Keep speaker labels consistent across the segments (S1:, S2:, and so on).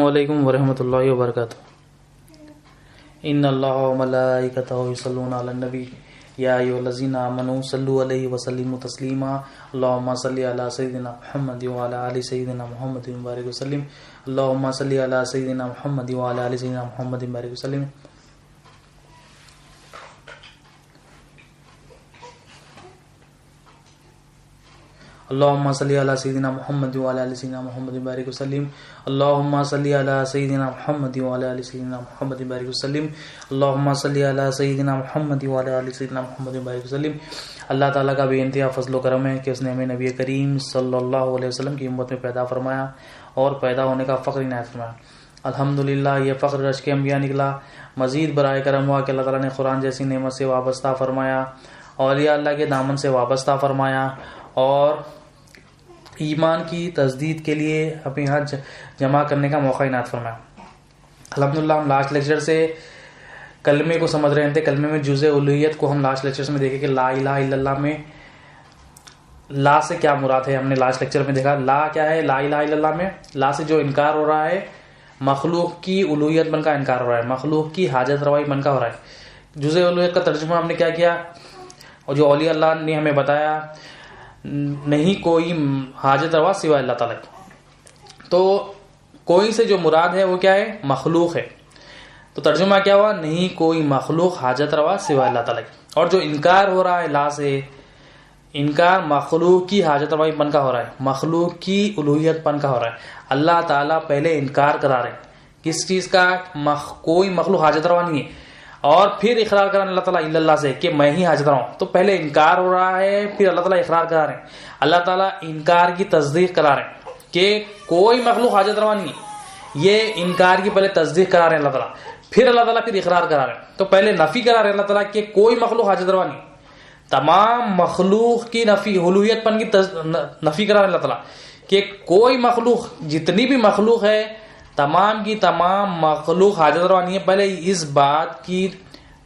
S1: علیکم ورحمۃ اللہ وبرکاتہ۔ ان اللہ و ملائکتہ یصلون علی النبی یا ایھا الذین آمنوا صلوا علیہ وسلموا تسلیما اللهم صل علی سیدنا محمد وعلی آل سیدنا محمد وبارک وسلم اللهم صل علی سیدنا محمد وعلی آل سیدنا محمد وبارک وسلم۔ اللهم صل علی سیدنا محمد وعلی آل سیدنا محمد وبارک وسلم اللهم صل علی سیدنا محمد وعلی آل سیدنا محمد وبارک وسلم اللهم صل علی سیدنا محمد وعلی آل سیدنا محمد وبارک وسلم۔ اللہ تعالیٰ کا بے انتہا فضل و کرم ہے کہ اس نے ہمیں نبی کریم صلی اللہ علیہ وسلم کی امت میں پیدا فرمایا اور پیدا ہونے کا فخر عنایت فرمایا۔ الحمدللہ یہ فخر رشک انبیاء نکلا۔ مزید برائے کرم ہوا کہ اللہ تعالیٰ نے قرآن جیسی نعمت سے وابستہ فرمایا، اولیاء اللہ کے دامن سے وابستہ فرمایا اور ایمان کی تجدید کے لیے اپنے ہاتھ جمع کرنے کا موقع عنایت فرمایا۔ الحمدللہ ہم لاسٹ لیکچر سے کلمے کو سمجھ رہے تھے۔ کلمے میں جزء الوہیت کو ہم لاسٹ لیکچر میں دیکھے کہ لا الہ الا اللہ میں لا سے کیا مراد ہے۔ ہم نے لاسٹ لیکچر میں دیکھا لا کیا ہے۔ لا الہ الا اللہ میں لا سے جو انکار ہو رہا ہے، مخلوق کی الوہیت بن کا انکار ہو رہا ہے، مخلوق کی حاجت روائی بن کا ہو رہا ہے۔ جزء الوہیت کا ترجمہ ہم نے کیا کیا، اور جو اولیاء اللہ نے ہمیں بتایا نہیں کوئی حاجت روا سوائے اللہ تعالیٰ کی۔ تو کوئی سے جو مراد ہے وہ کیا ہے، مخلوق ہے۔ تو ترجمہ کیا ہوا، نہیں کوئی مخلوق حاجت روا سوائے اللہ تعالیٰ کی۔ اور جو انکار ہو رہا ہے لا سے، انکار مخلوق کی حاجت روائی پن کا ہو رہا ہے، مخلوق کی الوہیت پن کا ہو رہا ہے۔ اللہ تعالیٰ پہلے انکار کرا رہے ہیں کس چیز کا، کوئی مخلوق حاجت روا نہیں ہے، اور پھر اقرار کرا اللہ تعالیٰ الا اللہ سے کہ میں ہی حاجت روا ہوں۔ تو پہلے انکار ہو رہا ہے، پھر اللہ تعالیٰ اقرار کرا رہے ہیں۔ اللہ تعالیٰ انکار کی تصدیق کرا رہے ہیں کہ کوئی مخلوق حاجت روا نہیں ہے، یہ انکار کی پہلے تصدیق کرا رہے ہیں اللہ تعالیٰ، پھر اللہ تعالیٰ پھر اقرار کرا رہے ہیں۔ تو پہلے نفی کرا رہے ہیں اللہ تعالیٰ کہ کوئی مخلوق حاجت روا نہیں، تمام مخلوق کی نفی، الوہیت پن کی نفی کرا رہے ہیں اللہ تعالیٰ کہ کوئی مخلوق، جتنی بھی مخلوق ہے تمام کی تمام مخلوق حاجت روا نہیں ہے۔ پہلے اس بات کی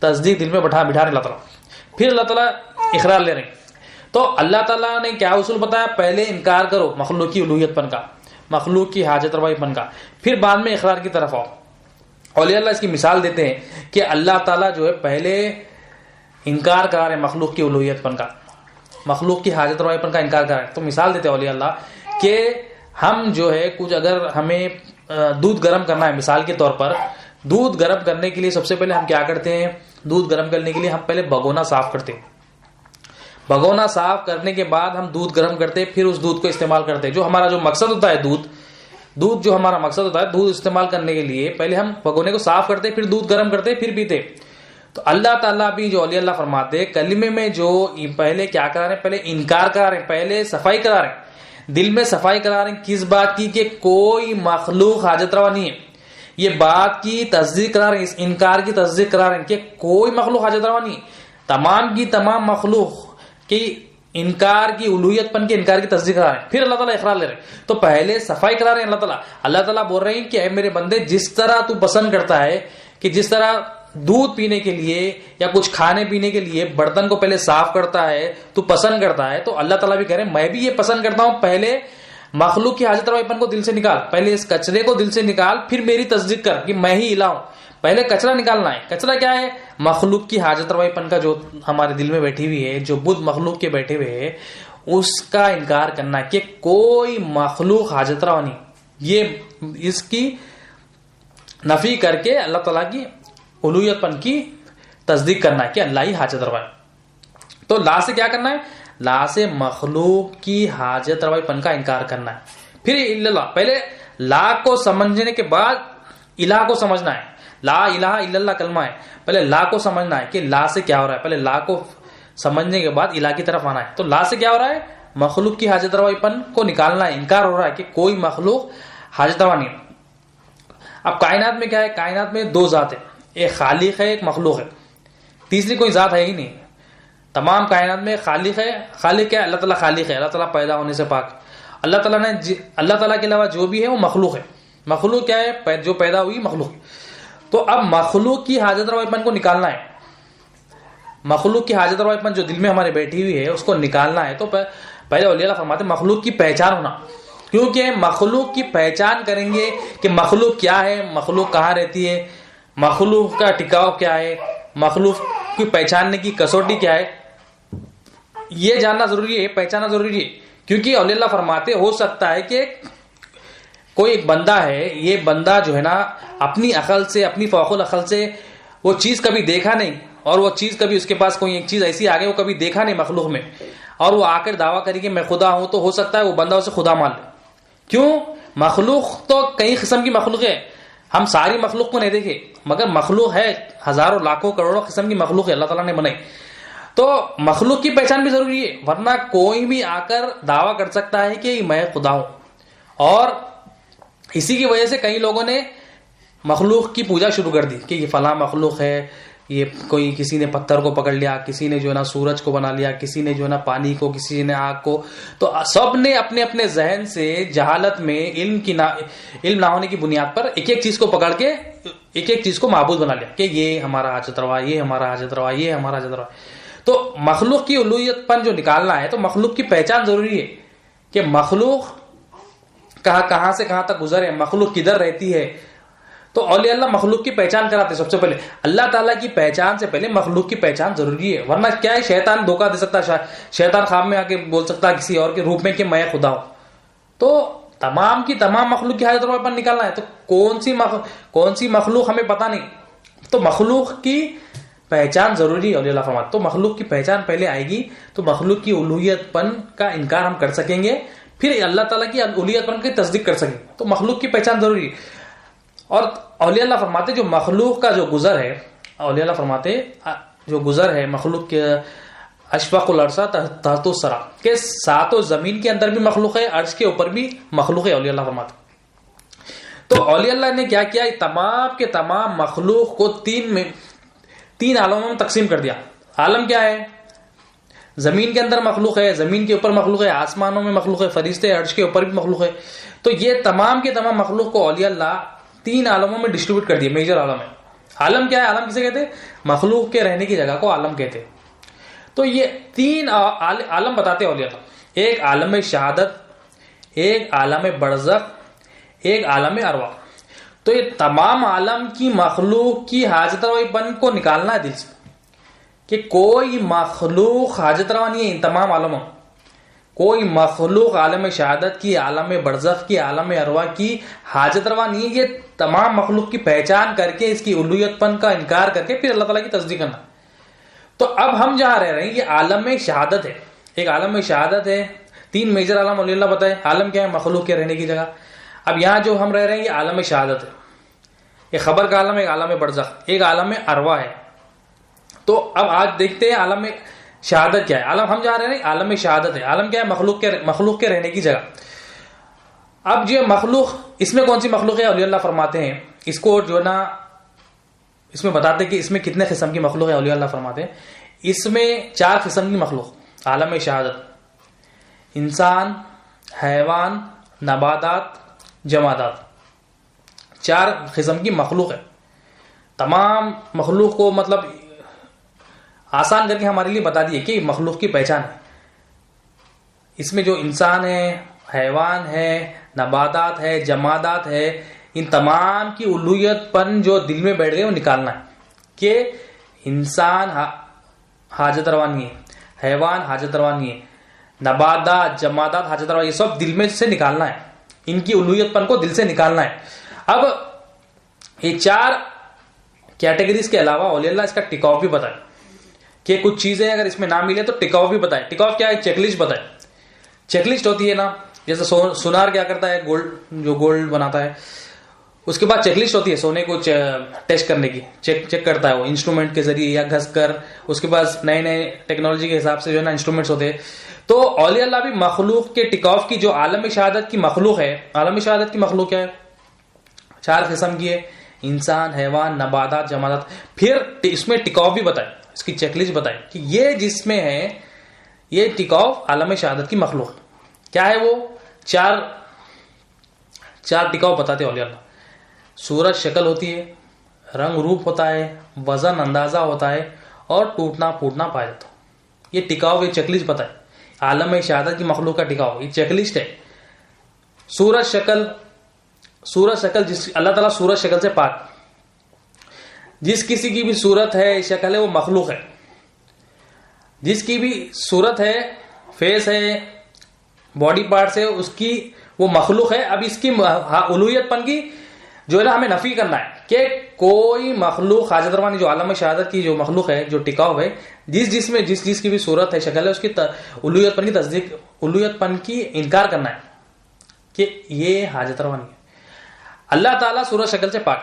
S1: تصدیق دل میں بٹھا رہے اللہ تعالیٰ، پھر اللہ تعالیٰ اقرار لے رہے ہیں۔ تو اللہ تعالیٰ نے کیا اصول بتایا، پہلے انکار کرو مخلوق کی الوہیت پن کا، مخلوق کی حاجت روائی پن کا، پھر بعد میں اقرار کی طرف آؤ۔ اولیاء اللہ اس کی مثال دیتے ہیں کہ اللہ تعالیٰ جو ہے پہلے انکار کرا رہے ہیں مخلوق کی الوہیت پن کا، مخلوق کی حاجت روائی پن کا انکار کرا رہے ہیں۔ تو مثال دیتے ہیں اولیاء اللہ کہ ہم جو ہے کچھ اگر ہمیں دودھ گرم کرنا ہے، مثال کے طور پر دودھ گرم کرنے کے لیے سب سے پہلے ہم کیا کرتے ہیں، دودھ گرم کرنے کے لیے ہم پہلے بھگونا صاف کرتے ہیں۔ بھگونا صاف کرنے کے بعد ہم دودھ گرم کرتے ہیں، پھر اس دودھ کو استعمال کرتے ہیں۔ جو ہمارا جو مقصد ہوتا ہے دودھ جو ہمارا مقصد ہوتا ہے دودھ استعمال کرنے کے لیے پہلے ہم بھگونے کو صاف کرتے، پھر دودھ گرم کرتے، پھر پیتے۔ تو اللہ تعالیٰ بھی جو اولیاء اللہ فرماتے ہیں کلمے میں جو پہلے کیا کرا رہے ہیں، پہلے انکار کرا رہے ہیں، پہلے صفائی کرا رہے ہیں، دل میں صفائی کرا رہے ہیں کس بات کی، کہ کوئی مخلوق حاجت روا نہیں ہے۔ یہ بات کی تصدیق کرا رہے ہیں، اس انکار کی تصدیق کرا رہے ہیں کہ کوئی مخلوق حاجت روا نہیں، تمام کی تمام مخلوق کی انکار کی الوہیت پن کے انکار کی تصدیق کرا رہے ہیں، پھر اللہ تعالیٰ اقرار لے رہے ہیں۔ تو پہلے صفائی کرا رہے ہیں اللہ تعالیٰ بول رہے ہیں کہ اے میرے بندے، جس طرح تو پسند کرتا ہے کہ جس طرح دودھ پینے کے لیے یا کچھ کھانے پینے کے لیے برتن کو پہلے صاف کرتا ہے تو پسند کرتا ہے، تو اللہ تعالیٰ بھی کہہ رہے ہیں میں بھی یہ پسند کرتا ہوں، پہلے مخلوق کی حاجت روائی پن کو دل سے نکال، پہلے اس کچرے کو دل سے نکال، پھر میری تصدیق کر کہ میں ہی الہ ہوں۔ پہلے کچرا نکالنا ہے۔ کچرا کیا ہے، مخلوق کی حاجت روائی پن کا جو ہمارے دل میں بیٹھی ہوئی ہے، جو بدھ مخلوق کے بیٹھے ہوئے ہے، اس کا انکار کرنا کہ کوئی مخلوق حاجت روا نہیں، یہ اس کی نفی کر کے اللہ تعالیٰ کی الوہیت پن کی تصدیق کرنا ہے کہ اللہ ہی حاجت روا ہے۔ تو لا سے کیا کرنا ہے، لا سے مخلوق کی حاجت روائی پن کا انکار کرنا ہے، پھر اللہ، پہلے لا کو سمجھنے کے بعد الہ کو سمجھنا ہے۔ لا الہ الا اللہ کلمہ ہے، پہلے لا کو سمجھنا ہے کہ لا سے کیا ہو رہا ہے، پہلے لا کو سمجھنے کے بعد الہ کی طرف آنا ہے۔ تو لا سے کیا ہو رہا ہے، مخلوق کی حاجت روائی پن کو نکالنا ہے، انکار ہو رہا ہے کہ کوئی مخلوق حاجت روا نہیں۔ اب کائنات میں کیا ہے، کائنات میں دو ذات ہے، ایک خالق ہے، ایک مخلوق ہے، تیسری کوئی ذات ہے ہی نہیں۔ تمام کائنات میں خالق ہے، خالق کیا ہے، اللہ تعالیٰ خالق ہے، اللہ تعالیٰ پیدا ہونے سے پاک۔ اللہ تعالیٰ نے اللہ تعالیٰ کے علاوہ جو بھی ہے وہ مخلوق ہے۔ مخلوق کیا ہے، جو پیدا ہوئی مخلوق۔ تو اب مخلوق کی حاجت روائی پن کو نکالنا ہے، مخلوق کی حاجت روائی پن جو دل میں ہمارے بیٹھی ہوئی ہے اس کو نکالنا ہے۔ تو پہلے اولیاء اللہ فرماتے ہیں مخلوق کی پہچان ہونا، کیونکہ مخلوق کی پہچان کریں گے کہ مخلوق کیا ہے، مخلوق کہاں رہتی ہے، مخلوق کا ٹکاؤ کیا ہے، مخلوق کی پہچاننے کی کسوٹی کیا ہے، یہ جاننا ضروری ہے، پہچاننا ضروری ہے. کیونکہ اولیاء اللہ فرماتے ہو سکتا ہے کہ کوئی ایک بندہ ہے، یہ بندہ جو ہے نا اپنی عقل سے، اپنی فوق العقل سے وہ چیز کبھی دیکھا نہیں، اور وہ چیز کبھی اس کے پاس کوئی ایک چیز ایسی آ گئی وہ کبھی دیکھا نہیں مخلوق میں، اور وہ آ کر دعویٰ کرے کہ میں خدا ہوں، تو ہو سکتا ہے وہ بندہ اسے خدا مان لے. کیوں؟ مخلوق تو کئی قسم کی مخلوق ہے، ہم ساری مخلوق کو نہیں دیکھے، مگر مخلوق ہے ہزاروں لاکھوں کروڑوں قسم کی مخلوق ہے اللہ تعالیٰ نے بنائی. تو مخلوق کی پہچان بھی ضروری ہے، ورنہ کوئی بھی آ کر دعویٰ کر سکتا ہے کہ میں خدا ہوں. اور اسی کی وجہ سے کئی لوگوں نے مخلوق کی پوجا شروع کر دی کہ یہ فلاں مخلوق ہے، یہ کوئی کسی نے پتھر کو پکڑ لیا، کسی نے جو ہے نا سورج کو بنا لیا، کسی نے جو ہے نا پانی کو، کسی نے آگ کو. تو سب نے اپنے اپنے ذہن سے جہالت میں علم نہ ہونے کی بنیاد پر ایک ایک چیز کو پکڑ کے ایک ایک چیز کو معبود بنا لیا کہ یہ ہمارا حاجت روا، یہ ہمارا حاجت روا، یہ ہمارا حاجت روا. تو مخلوق کی الوہیت پن جو نکالنا ہے تو مخلوق کی پہچان ضروری ہے کہ مخلوق کہاں سے کہاں تک گزر ہے، مخلوق کدھر رہتی ہے. تو اولیاء اللہ مخلوق کی پہچان کراتے. سب سے پہلے اللہ تعالیٰ کی پہچان سے پہلے مخلوق کی پہچان ضروری ہے، ورنہ کیا ہے شیطان دھوکہ دے سکتا ہے، شیطان خواب میں آ کے بول سکتا ہے کسی اور کے روپ میں کہ میں خدا ہوں. تو تمام کی تمام مخلوق کی حاجت روا پر نکالنا ہے، تو کون سی مخلوق ہمیں پتہ نہیں. تو مخلوق کی پہچان ضروری ہے اولیاء اللہ فرماتے. تو مخلوق کی پہچان پہلے آئے گی تو مخلوق کی الوہیت پن کا انکار ہم کر سکیں گے، پھر اللہ تعالیٰ کی الوہیت پن کی تصدیق کر سکیں گے. تو مخلوق کی پہچان ضروری ہے. اور اولیاء اللہ فرماتے جو مخلوق کا جو گزر ہے، اولیاء اللہ فرماتے جو گزر ہے مخلوق کے اشفاق الارض تحت الثری کہ ساتوں زمین کے اندر بھی مخلوق ہے، عرش کے اوپر بھی مخلوق ہے. اولیاء اللہ فرماتے تو اولیاء اللہ نے کیا کیا، تمام کے تمام مخلوق کو تین عالموں میں تقسیم کر دیا. عالم کیا ہے؟ زمین کے اندر مخلوق ہے، زمین کے اوپر مخلوق ہے، آسمانوں میں مخلوق ہے، فرشتے عرش کے اوپر بھی مخلوق ہے. تو یہ تمام کے تمام مخلوق کو اولیاء اللہ تین عالموں میں ڈسٹریبیوٹ کر دیا. میجر عالم ہے. عالم کیا ہے؟ عالم کسے کہتے ہیں؟ مخلوق کے رہنے کی جگہ کو عالم کہتے ہیں. تو یہ تین عالم بتاتے ہیں اولیاء اللہ. ایک عالم شہادت، ایک عالم برزخ، ایک عالم ارواح. تو یہ تمام عالم کی مخلوق کی حاجت روائی پن کو نکالنا ہے دل سے کہ کوئی مخلوق حاجت روا نہیں ہے. ان تمام عالموں کوئی مخلوق عالم شہادت کی، عالم برزخ کی، عالم ارواح کی حاجت روا نہیں ہے. یہ تمام مخلوق کی پہچان کر کے اس کی الوہیت پن کا انکار کر کے پھر اللہ تعالیٰ کی تصدیق کرنا. تو اب ہم جہاں رہ رہے ہیں یہ عالم شہادت ہے. ایک عالم شہادت ہے. تین میجر عالم اولیاء اللہ بتائے. عالم کیا ہے؟ مخلوق کے رہنے کی جگہ. اب یہاں جو ہم رہ رہے ہیں یہ عالم شہادت ہے. ایک خبر کا عالم، ایک عالم برزخ، ایک عالم ارواح ہے. تو اب آج دیکھتے ہیں عالم شہادت کیا ہے. عالم ہم جہاں رہ رہے ہیں عالم شہادت ہے. عالم کیا ہے؟ مخلوق کے رہنے کی جگہ. اب جو مخلوق، اس میں کون سی مخلوق ہے؟ اولیاء اللہ فرماتے ہیں اس کو جو ہے نا اس میں بتاتے ہیں کہ اس میں کتنے قسم کی مخلوق ہے. اولیاء اللہ فرماتے ہیں اس میں 4 قسم کی مخلوق. عالم شہادت انسان، حیوان، نباتات، جمادات، 4 قسم کی مخلوق ہے. تمام مخلوق کو مطلب آسان کر کے ہمارے لیے بتا دیے کہ مخلوق کی پہچان ہے. اس میں جو انسان ہے، حیوان ہے، نباتات ہے، جمادات ہے، ان تمام کی الوہیت پن جو دل میں بیٹھ گئے وہ نکالنا ہے کہ انسان حاجت روا نہیں ہے، حیوان حاجت روا نہیں ہے، نباتات، جمادات حاجت روا، یہ سب دل میں سے نکالنا ہے. ان کی الوہیت پن کو دل سے نکالنا ہے. اب یہ 4 کیٹیگریز کے علاوہ اولیاء اللہ اس کا ٹکاؤ بھی بتائے کہ کچھ چیزیں اگر اس میں نہ ملے تو ٹکاؤ بھی بتائے. ٹکاؤ کیا ہے؟ چیک لسٹ بتائے. چیک لسٹ ہوتی ہے نا، جیسے سونار کیا کرتا ہے، گولڈ بناتا ہے، اس کے بعد چیک لسٹ ہوتی ہے سونے کو ٹیسٹ کرنے کی. چیک کرتا ہے وہ انسٹرومنٹ کے ذریعے یا گھس کر. اس کے بعد نئے ٹیکنالوجی کے حساب سے جو ہے نا انسٹرومنٹس ہوتے ہیں. تو اولیاء اللہ بھی مخلوق کے ٹکاؤ کی جو عالم شہادت کی مخلوق ہے، عالم شہادت کی مخلوق کیا ہے؟ 4 قسم کی ہے، انسان، حیوان، نباتات، جمادات. پھر اس میں ٹکاؤ بھی بتائے، اس کی چیک لسٹ بتائے کہ یہ جس میں ہے یہ ٹکاؤ عالم شہادت کی مخلوق کیا ہے. وہ 4 ٹکاؤ بتاتے اولیاء اللہ. صورت شکل ہوتی ہے، رنگ روپ ہوتا ہے، وزن اندازہ ہوتا ہے، اور ٹوٹنا پھوٹنا پایا جاتا. یہ ٹکاؤ، یہ چیک لسٹ بتائے عالم شہادت کی مخلوق کا ٹکاؤ. یہ چیک لسٹ ہے صورت شکل جس اللہ تعالیٰ صورت شکل سے پاک. جس کسی کی بھی صورت ہے شکل ہے وہ مخلوق ہے. جس کی بھی صورت ہے فیس ہے باڈی پارٹس ہے اس کی وہ مخلوق ہے. اب اس کی الوہیت پن کی جو ہے نا ہمیں نفی کرنا ہے کہ کوئی مخلوق حاجت روانی جو عالم شہادت کی جو مخلوق ہے جو ٹکاؤ ہے جس کی بھی صورت ہے شکل ہے اس کی الوہیت پن کی تصدیق الوہیت پن کی انکار کرنا ہے کہ یہ حاجت روانی ہے. اللہ تعالیٰ صورت شکل سے پاک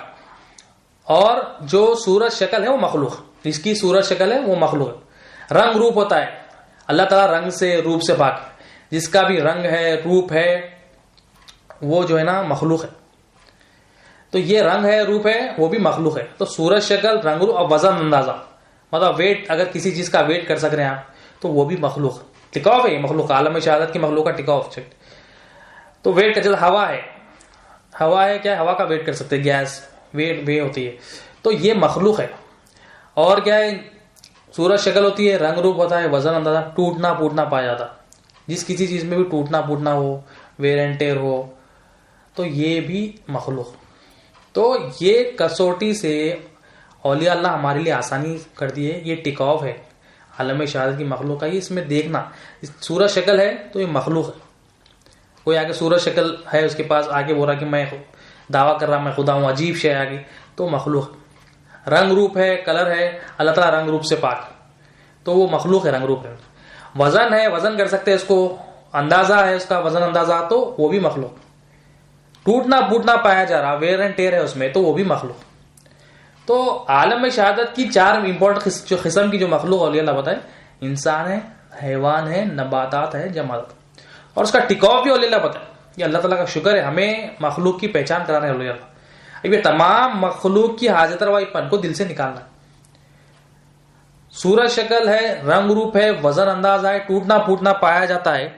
S1: اور جو صورت شکل ہے وہ مخلوق. جس کی صورت شکل ہے وہ مخلوق ہے. رنگ روپ ہوتا ہے اللہ تعالیٰ رنگ سے روپ سے پاک. جس کا بھی رنگ ہے روپ ہے وہ جو ہے نا مخلوق ہے. تو یہ رنگ ہے روپ ہے وہ بھی مخلوق ہے. تو صورت شکل رنگ روپ اور وزن اندازہ مطلب ویٹ اگر کسی چیز کا ویٹ کر سک رہے ہیں آپ تو وہ بھی مخلوق ہے. ٹکاؤ ہے یہ مخلوق عالم شہادت کی مخلوق کا ٹکاؤ. تو ویٹ کا جیسے ہوا ہے کیا ہوا کا ویٹ کر سکتے گیس ویٹ وے ہوتی ہے تو یہ مخلوق ہے. اور کیا ہے صورت شکل ہوتی ہے رنگ روپ ہوتا ہے وزن اندازہ ٹوٹنا پھوٹنا پایا جاتا. جس کسی چیز میں بھی ٹوٹنا پھوٹنا ہو ویئر اینڈ ٹیئر ہو تو یہ بھی مخلوق. تو یہ کسوٹی سے اولیاء اللہ ہمارے لیے آسانی کر دی ہے. یہ ٹکاؤ ہے عالم شہادت کی مخلوق کا. یہ اس میں دیکھنا صورت شکل ہے تو یہ مخلوق ہے. کوئی آگے صورت شکل ہے اس کے پاس آگے بول رہا کہ میں دعویٰ کر رہا میں خدا ہوں عجیب شے آگے تو مخلوق. رنگ روپ ہے کلر ہے اللہ تعالیٰ رنگ روپ سے پاک تو وہ مخلوق ہے رنگ روپ ہے. وزن ہے وزن کر سکتے ہیں اس کو اندازہ ہے اس کا وزن اندازہ تو وہ بھی مخلوق. ٹوٹنا پھوٹنا پایا جا رہا ویئر اینڈ ٹیئر ہے اس میں تو وہ بھی مخلوق. تو عالم شہادت کی 4 امپورٹنٹ جو قسم کی جو مخلوق اولیاء اللہ بتائے انسان ہے حیوان ہے نباتات ہے جمادات اور اس کا ٹکاؤ بھی اولیاء اللہ بتائے. یہ اللہ تعالیٰ کا شکر ہے ہمیں مخلوق کی پہچان کرانا ہے اولیاء اللہ. اب یہ تمام مخلوق کی حاجت روائی پن کو دل سے نکالنا ہے. صورت شکل ہے رنگ روپ ہے وزن انداز ہے ٹوٹنا پھوٹنا پایا جاتا ہے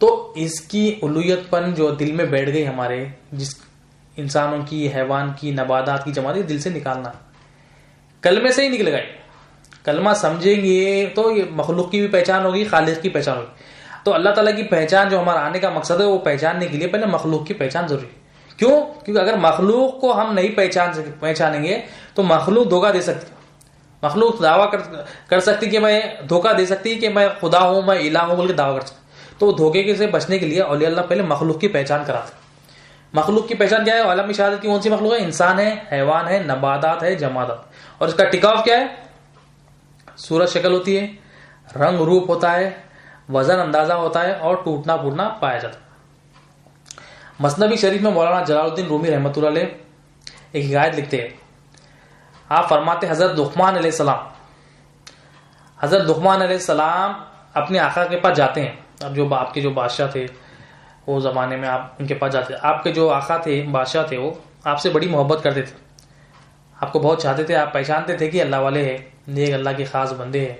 S1: تو اس کی الوہیت پن جو دل میں بیٹھ گئی ہمارے جس انسانوں کی حیوان کی نباتات کی جماعت دل سے نکالنا. کلمے سے ہی نکل گئے. کلمہ سمجھیں گے تو یہ مخلوق کی بھی پہچان ہوگی خالق کی پہچان ہوگی. تو اللہ تعالیٰ کی پہچان جو ہمارا آنے کا مقصد ہے وہ پہچاننے کے لیے پہلے مخلوق کی پہچان ضروری ہے. کیوں؟ کیونکہ اگر مخلوق کو ہم نہیں پہچانیں گے تو مخلوق دھوکہ دے سکتی. مخلوق دعویٰ کر سکتی کہ میں دھوکہ دے سکتی کہ میں خدا ہوں میں الہ ہوں بول کے دعویٰ کر سکتی. تو دھوکے سے بچنے کے لیے اولیاء اللہ پہلے مخلوق کی پہچان کراتے. مخلوق کی پہچان کیا ہے؟ عالم شہادت کی کون سی مخلوق ہے؟ انسان ہے حیوان ہے نباتات ہے جمادات. اور اس کا ٹکاؤ کیا ہے؟ صورت شکل ہوتی ہے رنگ روپ ہوتا ہے وزن اندازہ ہوتا ہے اور ٹوٹنا پھوٹنا پایا جاتا ہے. مثنوی شریف میں مولانا جلال الدین رومی رحمۃ اللہ علیہ ایک حکایت لکھتے ہیں. آپ فرماتے حضرت لقمان علیہ السلام اپنے آقا کے پاس جاتے ہیں. اب جو آپ کے جو بادشاہ تھے وہ زمانے میں آپ ان کے پاس جاتے. آپ کے جو آقا تھے بادشاہ تھے وہ آپ سے بڑی محبت کرتے تھے. آپ کو بہت چاہتے تھے. آپ پہچانتے تھے کہ اللہ والے ہیں نیک اللہ کے خاص بندے ہیں.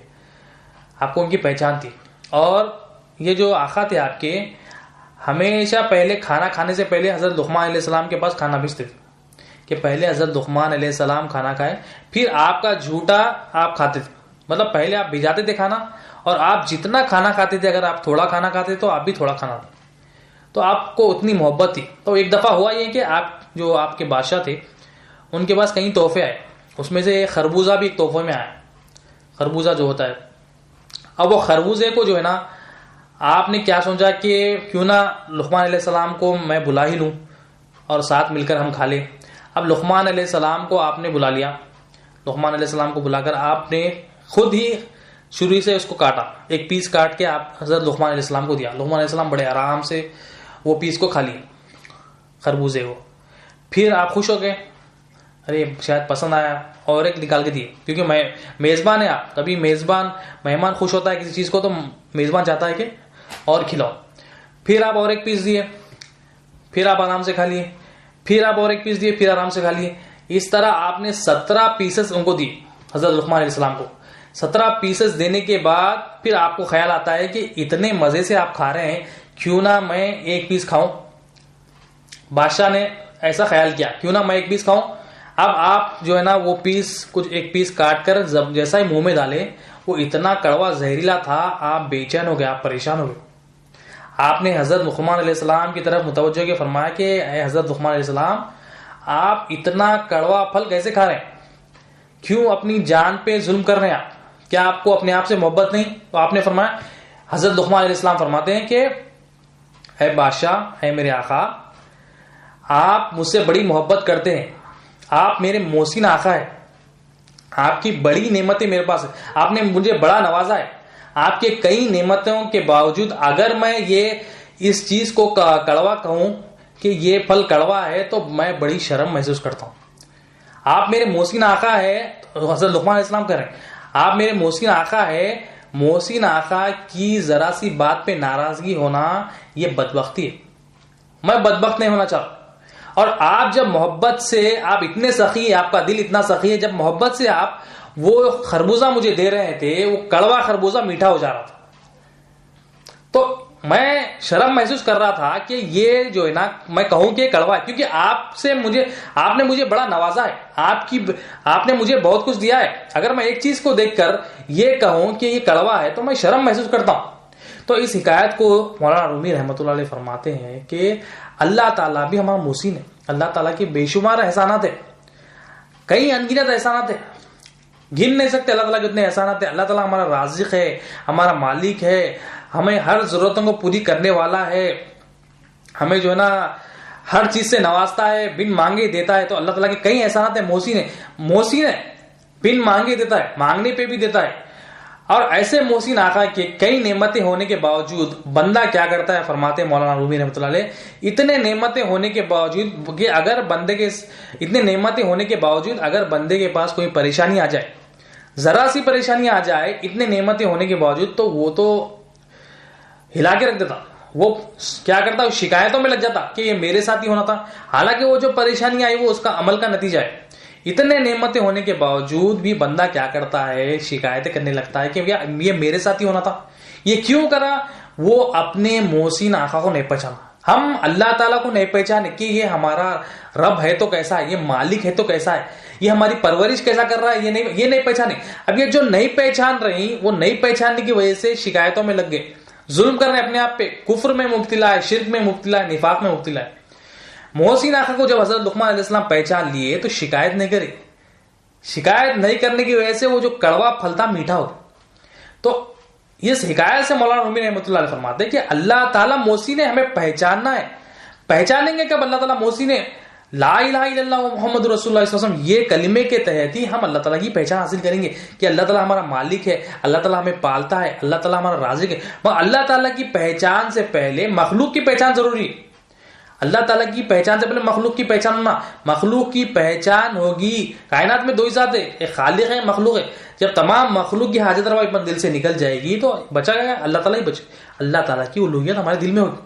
S1: آپ کو ان کی پہچان تھی. اور یہ جو آقا تھے آپ کے ہمیشہ پہلے کھانا کھانے سے پہلے حضرت لقمان علیہ السلام کے پاس کھانا بھیجتے تھے کہ پہلے حضرت لقمان علیہ السلام کھانا کھائے پھر آپ کا جھوٹا آپ کھاتے تھے. مطلب پہلے آپ بھیجاتے تھے کھانا اور آپ جتنا کھانا کھاتے تھے اگر آپ تھوڑا کھانا کھاتے تو آپ بھی تھوڑا کھانا تھا. تو آپ کو اتنی محبت تھی. تو ایک دفعہ ہوا یہ کہ آپ کے بادشاہ تھے ان کے پاس کہیں تحفے آئے. اس میں سے خربوزہ بھی ایک تحفے میں آیا. خربوزہ جو ہوتا ہے اب وہ خربوزے کو جو ہے نا آپ نے کیا سوچا کہ کیوں نہ لقمان علیہ السلام کو میں بلا ہی لوں اور ساتھ مل کر ہم کھا لیں. اب لقمان علیہ السلام کو آپ نے بلا لیا. لقمان علیہ السلام کو بلا کر آپ نے خود ہی چھری سے اس کو کاٹا. ایک پیس کاٹ کے آپ حضرت لقمان علیہ السلام کو دیا. لقمان علیہ السلام بڑے آرام سے وہ پیس کو کھا لیے خربوزے کو. پھر آپ خوش ہو گئے ارے شاید پسند آیا اور ایک نکال کے دیے کیونکہ میں میزبان ہے. آپ کبھی مہمان خوش ہوتا ہے کسی چیز کو تو میزبان چاہتا ہے کہ اور کھلاؤ. پھر آپ اور ایک پیس دیے پھر آپ آرام سے کھا لیے. پھر آپ اور ایک پیس دیے پھر آرام سے کھا لیے. اس طرح آپ نے 17 پیسز ان کو دیے حضرت لقمان علیہ السلام کو. 17 پیسز دینے کے بعد پھر آپ کو خیال آتا ہے کہ اتنے مزے سے آپ کھا رہے ہیں کیوں نہ میں ایک پیس کھاؤں. بادشاہ نے ایسا خیال کیا کیوں نہ میں ایک پیس کھاؤں. اب آپ جو ہے نا وہ ایک پیس کاٹ کر جیسا ہی منہ میں ڈالے وہ اتنا کڑوا زہریلا تھا. آپ بے چین ہو گئے آپ پریشان ہو گئے. آپ نے حضرت لقمان علیہ السلام کی طرف متوجہ کے فرمایا کہ اے حضرت لقمان علیہ السلام، آپ اتنا کڑوا پھل کیسے کھا رہے ہیں؟ کیوں اپنی جان پہ ظلم کر رہے ہیں آپ؟ کیا آپ کو اپنے آپ سے محبت نہیں؟ تو آپ نے فرمایا، حضرت لقمان علیہ السلام فرماتے ہیں کہ اے بادشاہ، اے میرے آقا، آپ مجھ سے بڑی محبت کرتے ہیں، آپ میرے محسن آقا ہے، آپ کی بڑی نعمتیں میرے پاس ہے، آپ نے مجھے بڑا نوازا ہے، آپ کے کئی نعمتوں کے باوجود اگر میں اس چیز کو کڑوا کہوں کہ یہ پھل کڑوا ہے تو میں بڑی شرم محسوس کرتا ہوں۔ آپ میرے محسن آقا ہے، حضرت لقمان علیہ السلام کہہ رہے ہیں، آپ میرے محسن آقا ہے، محسن آقا کی ذرا سی بات پہ ناراضگی ہونا یہ بدبختی ہے، میں بدبخت نہیں ہونا چاہتا۔ اور آپ جب محبت سے، آپ اتنے سخی ہیں، آپ کا دل اتنا سخی ہے، جب محبت سے آپ وہ خربوزہ مجھے دے رہے تھے، وہ کڑوا خربوزہ میٹھا ہو جا رہا تھا، تو میں شرم محسوس کر رہا تھا کہ یہ جو ہے نا، میں کہوں کہ یہ کڑوا ہے، کیونکہ آپ نے مجھے بڑا نوازا ہے، آپ نے مجھے بہت کچھ دیا ہے۔ اگر میں ایک چیز کو دیکھ کر یہ کہوں کہ یہ کڑوا ہے تو میں شرم محسوس کرتا ہوں۔ تو اس حکایت کو مولانا رومی رحمۃ اللہ علیہ فرماتے ہیں کہ اللہ تعالیٰ بھی ہمارا محسن ہے، اللہ تعالیٰ کی بے شمار احسانات ہیں، کئی انگنت احسانات ہیں، گن نہیں سکتے اللہ تعالیٰ کے اتنے احسانات ہیں۔ اللہ تعالیٰ ہمارا رازق ہے، ہمارا مالک ہے، ہمیں ہر ضرورتوں کو پوری کرنے والا ہے، ہمیں جو ہے نا ہر چیز سے نوازتا ہے، بن مانگے دیتا ہے۔ تو اللہ تعالیٰ کے کئی احسانات ہیں، محسن ہے، بن مانگے دیتا ہے، مانگنے پہ بھی دیتا ہے۔ اور ایسے محسن آقا کے کئی نعمتیں ہونے کے باوجود بندہ کیا کرتا ہے؟ فرماتے ہیں مولانا رومی رحمۃ اللہ علیہ، اتنے نعمتیں ہونے کے باوجود کہ اگر بندے کے پاس کوئی پریشانی آ جائے، ذرا سی پریشانی آ جائے، اتنے نعمتیں ہونے کے باوجود، تو وہ تو ہلا کے رکھ دیتا، وہ کیا کرتا؟ شکایتوں میں لگ جاتا کہ یہ میرے ساتھ ہی ہونا تھا، حالانکہ وہ جو پریشانی آئی وہ اس کا عمل کا نتیجہ ہے۔ اتنے نعمتیں ہونے کے باوجود بھی بندہ کیا کرتا ہے؟ شکایتیں کرنے لگتا ہے کہ یہ میرے ساتھ ہی ہونا تھا، یہ کیوں کرا؟ وہ اپنے محسن آقا کو نہیں پہچانا۔ ہم اللہ تعالیٰ کو نہیں پہچانے کہ یہ ہمارا رب ہے تو کیسا ہے، یہ مالک ہے تو کیسا ہے، یہ ہماری پرورش کیسا کر رہا ہے، یہ نہیں پہچانے۔ اب یہ جو نہیں پہچان رہی، وہ نہیں پہچاننے کی وجہ سے شکایتوں میں لگ گئے، ظلم کر رہے ہیں اپنے آپ پہ، کفر میں مبتلا ہے، شرک میں مبتلا ہے، نفاق میں مبتلا ہے۔ محسن آقا کو جب حضرت لقمان علیہ السلام پہچان لیے تو شکایت نہیں کری، شکایت نہیں کرنے کی وجہ سے وہ جو کڑوا پھل تھا میٹھا ہو گیا۔ تو اس حکایت سے مولانا رومی رحمۃ اللہ علیہ فرماتے ہیں کہ اللہ تعالیٰ محسن ہے، ہمیں پہچاننا ہے۔ پہچانیں گے کب اللہ تعالیٰ محسن ہے؟ لا الہ الا اللہ محمد رسول اللہ صلی اللہ علیہ وسلم، یہ کلمے کے تحت ہی ہم اللہ تعالیٰ کی پہچان حاصل کریں گے کہ اللہ تعالیٰ ہمارا مالک ہے، اللہ تعالیٰ ہمیں پالتا ہے، اللہ تعالیٰ ہمارا رازق ہے۔ اللہ تعالیٰ کی پہچان سے پہلے مخلوق کی پہچان ضروری ہے۔ اللہ تعالیٰ کی پہچان سے پہلے مخلوق کی پہچان ہونا، مخلوق کی پہچان ہوگی۔ کائنات میں دو ہی ذات ہے، ایک خالق ہے، مخلوق ہے۔ جب تمام مخلوق کی حاجت روائی اپنے دل سے نکل جائے گی تو بچا گیا اللہ تعالیٰ ہی بچے، اللہ تعالیٰ کی الوہیت ہمارے دل میں ہوگی۔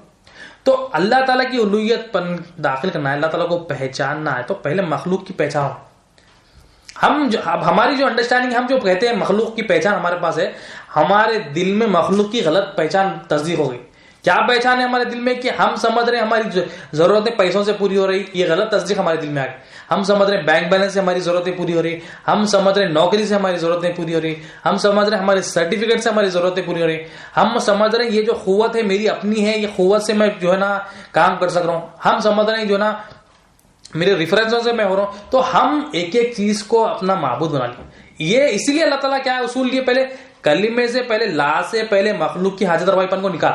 S1: تو اللہ تعالیٰ کی الوہیت پر داخل کرنا ہے، اللہ تعالیٰ کو پہچاننا ہے، تو پہلے مخلوق کی پہچان۔ اب ہماری جو انڈرسٹینڈنگ، ہم جو کہتے ہیں مخلوق کی پہچان ہمارے پاس ہے، ہمارے دل میں مخلوق کی غلط پہچان تصدیق ہو گئی۔ کیا پہچان ہے ہمارے دل میں کہ ہم سمجھ رہے ہیں ہماری ضرورتیں پیسوں سے پوری ہو رہی، یہ غلط تصدیق ہمارے دل میں آ گئی۔ ہم سمجھ رہے ہیں بینک بیلنس سے ہماری ضرورتیں پوری ہو رہی، ہم سمجھ رہے ہیں نوکری سے ہماری ضرورتیں پوری ہو رہی، ہم سمجھ رہے ہیں ہمارے سرٹیفکیٹ سے ہماری ضرورتیں پوری ہو رہی، ہم سمجھ رہے ہیں یہ جو قوت ہے میری اپنی ہے، یہ قوت سے میں جو ہے نا کام کر سک رہا ہوں، ہم سمجھ رہے ہیں جو ہے نا میرے ریفرنسوں سے میں ہو رہا ہوں۔ تو ہم ایک ایک چیز کو اپنا معبود بنا لیں۔ یہ اسی لیے اللہ تعالیٰ کیا ہے اصول لیے، پہلے کلمے سے پہلے، لا سے پہلے مخلوق کی حاجت روائی پن کو نکال،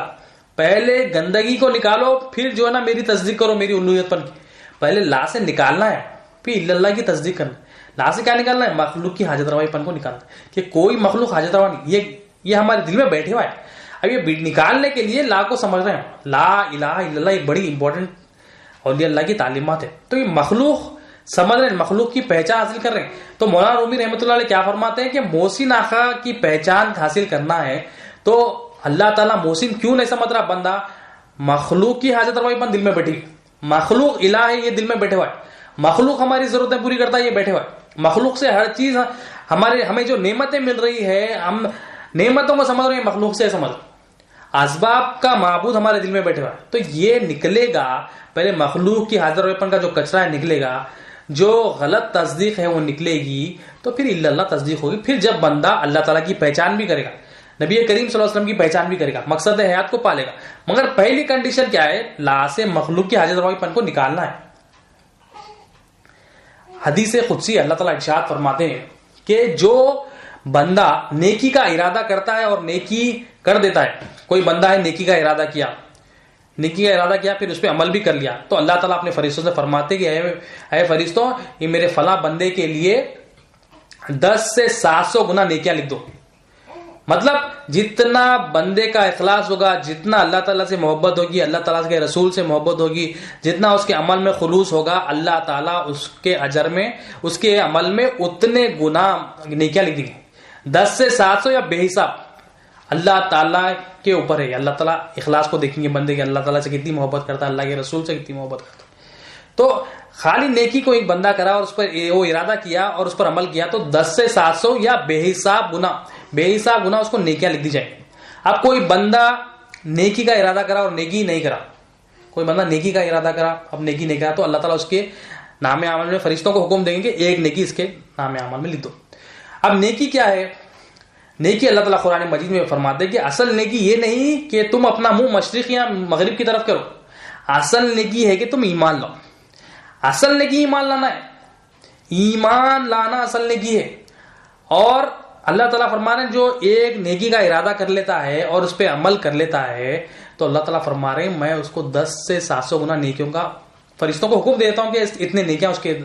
S1: پہلے گندگی کو نکالو، پھر جو ہے نا میری تصدیق کرو، میری الوہیت پن کی۔ پہلے لا سے نکالنا ہے، پھر اللہ کی تصدیق کرنا ہے۔ لا سے کیا نکالنا ہے؟ مخلوق کی حاجت روائی پن کو نکالنا ہے کہ کوئی مخلوق حاجت روا نہیں، یہ ہمارے دل میں بیٹھے ہوا ہے۔ اب یہ نکالنے کے لیے لا کو سمجھ رہے ہیں، لا الہ الا اللہ ایک بڑی امپورٹنٹ اولیاء اللہ کی تعلیمات ہے۔ تو یہ مخلوق سمجھ رہے ہیں، مخلوق کی پہچان حاصل کر رہے ہیں۔ تو مولانا رومی رحمۃ اللہ علیہ کیا فرماتے ہیں کہ محسن آقا کی پہچان حاصل کرنا ہے تو اللہ تعالیٰ محسن کیوں نہیں سمجھ رہا بندہ؟ مخلوق کی حاجت روائی پن دل میں بیٹھی، مخلوق الہ ہے، یہ دل میں بیٹھے ہوا ہے، مخلوق ہماری ضرورتیں پوری کرتا ہے، یہ بیٹھے ہوا ہے، مخلوق سے ہر چیز ہمیں جو نعمتیں مل رہی ہے، ہم نعمتوں کو سمجھ رہے ہیں، مخلوق سے سمجھ، اسباب کا معبود ہمارے دل میں بیٹھے ہوا ہے۔ تو یہ نکلے گا، پہلے مخلوق کی حاضر روپن کا جو کچرا ہے نکلے گا، جو غلط تصدیق ہے وہ نکلے گی، تو پھر اللہ تصدیق ہوگی۔ پھر جب بندہ اللہ تعالیٰ کی پہچان بھی کرے گا، نبی کریم صلی اللہ علیہ وسلم کی پہچان بھی کرے گا, مقصد حیات کو پالے گا. مگر پہلی کنڈیشن کیا ہے؟ لا سے مخلوق کی حاجت روائی پن کو نکالنا ہے. حدیث قدسی اللہ تعالیٰ ارشاد فرماتے ہیں کہ جو بندہ نیکی کا ارادہ کرتا ہے اور نیکی کر دیتا ہے, کوئی بندہ ہے نیکی کا ارادہ کیا, پھر اس پہ عمل بھی کر لیا, تو اللہ تعالیٰ اپنے فرشتوں سے فرماتے کہ اے فرشتوں, یہ میرے فلاں بندے کے لیے 10 سے 700 گنا نیکیاں لکھ دو. مطلب جتنا بندے کا اخلاص ہوگا, جتنا اللہ تعالیٰ سے محبت ہوگی, اللہ تعالیٰ کے رسول سے محبت ہوگی, جتنا اس کے عمل میں خلوص ہوگا, اللہ تعالیٰ اس کے اجر میں, اس کے عمل میں اتنے گنا نیکیاں لکھ دیں گے. 10 سے 700 یا بے حساب اللہ تعالیٰ کے اوپر ہے. اللہ تعالیٰ اخلاص کو دیکھیں گے بندے کے, اللہ تعالیٰ سے کتنی محبت کرتا ہے, اللہ کے رسول سے کتنی محبت کرتا ہے. تو خالی نیکی کو ایک بندہ کرا اور اس پر وہ ارادہ کیا اور اس پر عمل کیا, تو 10 سے 700 یا بے حساب گنا اس کو نیکیاں لکھ دی جائیں. اب کوئی بندہ نیکی کا ارادہ کرا اور نیکی نہیں کرا, کوئی بندہ نیکی کا ارادہ کرا اب نیکی نہیں کرا, تو اللہ تعالیٰ اس کے نام عمل میں فرشتوں کو حکم دیں گے کہ ایک نیکی اس کے نام عمل میں لکھ دو. اب نیکی کیا ہے؟ نیکی اللہ تعالیٰ قرآن مجید میں فرماتے ہیں کہ اصل نیکی یہ نہیں کہ تم اپنا منہ مشرق یا مغرب کی طرف کرو, اصل نیکی ہے کہ تم ایمان لاؤ. اصل نیکی ایمان لانا ہے, ایمان لانا اصل نیکی ہے. اور اللہ تعالیٰ فرما رہے ہیں جو ایک نیکی کا ارادہ کر لیتا ہے اور اس پہ عمل کر لیتا ہے, تو اللہ تعالیٰ فرما رہے ہیں میں اس کو 10 سے 700 گنا نیکیوں کا فرشتوں کو حکم دیتا ہوں کہ اتنے نیکیاں اس کے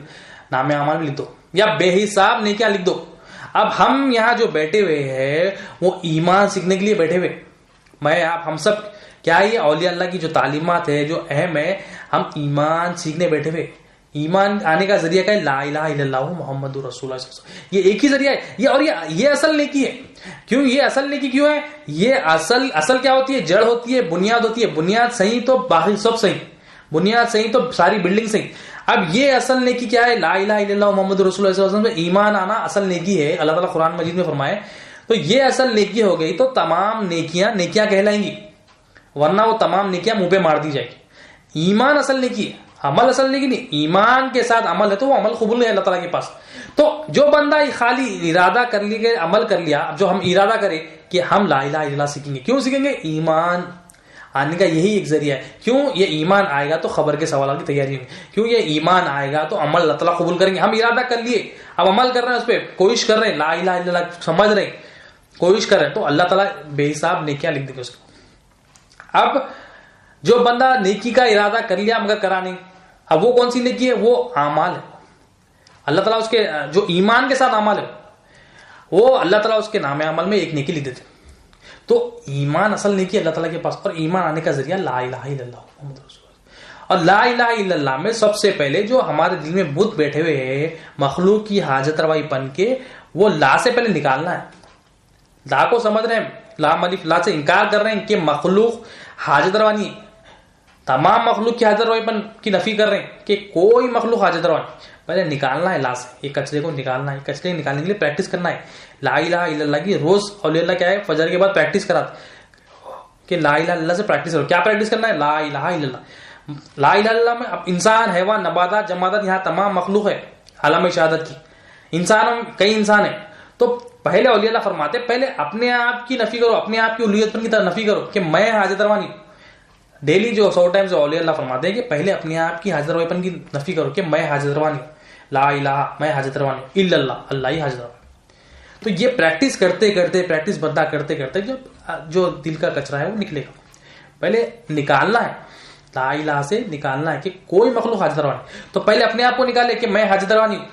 S1: نام اعمال میں لکھ دو یا بے حساب نیکیاں لکھ دو. اب ہم یہاں جو بیٹھے ہوئے ہیں وہ ایمان سیکھنے کے لیے بیٹھے ہوئے, میں آپ ہم سب کیا یہ اولیاء اللہ کی جو تعلیمات ہے جو اہم ہے, ہم ایمان سیکھنے بیٹھے ہوئے. ایمان آنے کا ذریعہ کیا ہے؟ لا الہ الا اللہ محمد رسول اللہ صلی اللہ علیہ وسلم. یہ ایک ہی ذریعہ ہے یہ, اور یہ اصل نیکی ہے. کیوں یہ اصل نیکی کیوں ہے؟ یہ اصل کیا ہوتی ہے؟ جڑ ہوتی ہے, بنیاد ہوتی ہے. بنیاد صحیح تو باقی سب صحیح, بنیاد صحیح تو ساری بلڈنگ صحیح. اب یہ اصل نیکی کیا ہے؟ لا الہ الا اللہ محمد رسول اللہ صلی اللہ علیہ وسلم ایمان آنا اصل نیکی ہے. اللہ تعالیٰ قرآن مجید میں فرمائے تو یہ اصل نیکی ہو گئی, تو تمام نیکیاں کہلائیں گی, ورنہ وہ تمام نیکیاں منہ پہ مار دی جائے گی. ایمان اصل نیکی ہے, عمل اصل نیکی نہیں. ایمان کے ساتھ عمل ہے تو وہ عمل قبول ہے اللہ تعالیٰ کے پاس. تو جو بندہ خالی ارادہ کر لیا, عمل کر لیا, اب جو ہم ارادہ کریں کہ ہم لا الہ الا اللہ سیکھیں گے, کیوں سیکھیں گے؟ ایمان آنے کا یہی ایک ذریعہ ہے. کیوں یہ ایمان آئے گا تو خبر کے سوالات کی تیاری ہوگی, کیوں یہ ایمان آئے گا تو عمل اللہ تعالیٰ قبول کریں گے. ہم ارادہ کر لیے, اب عمل کر رہے ہیں, اس پہ کوشش کر رہے ہیں, لا الہ الا اللہ سمجھ رہے ہیں, کوشش کر رہے ہیں, تو اللہ تعالیٰ بے حساب نیکیاں لکھ دیں گے اس کو. اب جو بندہ نیکی کا ارادہ کر لیا مگر کرا نہیں, اب وہ کون سی نیکی ہے؟ وہ اعمال ہے. اللہ تعالیٰ اس کے جو ایمان کے ساتھ عمل ہے وہ اللہ تعالیٰ اس کے نام عمل میں ایک نیکی لکھ دیتے. تو ایمان اصل نیکی اللہ تعالیٰ کے پاس, اور ایمان آنے کا ذریعہ لا الہ الا اللہ محمد رسول اللہ. اور لا الہ الا اللہ میں سب سے پہلے جو ہمارے دل میں بت بیٹھے ہوئے ہیں مخلوق کی حاجت روائی پن کے, وہ لا سے پہلے نکالنا ہے. لا کو سمجھ رہے ہیں, لام الف لا سے انکار کر رہے ہیں کہ مخلوق حاجت روا نہیں, تمام مخلوق کی حاجت روائی پن کی نفی کر رہے ہیں کہ کوئی مخلوق حاجت روا نہیں. پہلے نکالنا ہے لا سے, یہ کچرے کو نکالنا ہے. کچرے نکالنے کے لیے پریکٹس کرنا ہے. لا الہ الا اللہ کی روز اولیاء اللہ کیا ہے فجر کے بعد پریکٹس کراتے کہ لا الہ الا اللہ سے پریکٹس کرو. کیا پریکٹس کرنا ہے؟ لا الہ الا اللہ. لا الہ الا اللہ میں اب انسان, حیوان, نباتات, جمادات, یہاں تمام مخلوق ہے عالم شہادت کی. انسان کئی انسان ہیں, تو پہلے اولیاء اللہ فرماتے پہلے اپنے آپ کی نفی کرو, اپنے آپ کی الوہیت پر کی طرح نفی کرو کہ میں حاجت روا نہیں. ڈیلی جو 100 ٹائم سے اولیاء اللہ فرماتے ہیں کہ پہلے اپنے آپ کی حاجت روائی پن کی نفی کرو کہ میں حاجت روا نہیں, لا الہ میں حاجت روا نہیں, الا اللہ اللہ ہی حاجت روا. تو یہ پریکٹس کرتے کرتے, پریکٹس بندہ کرتے کرتے جو دل کا کچرا ہے وہ نکلے گا. پہلے نکالنا ہے, لا الہ سے نکالنا ہے کہ کوئی مخلوق حاجت روا نہیں. تو پہلے اپنے آپ کو نکالے کہ میں حاجت روا نہیں.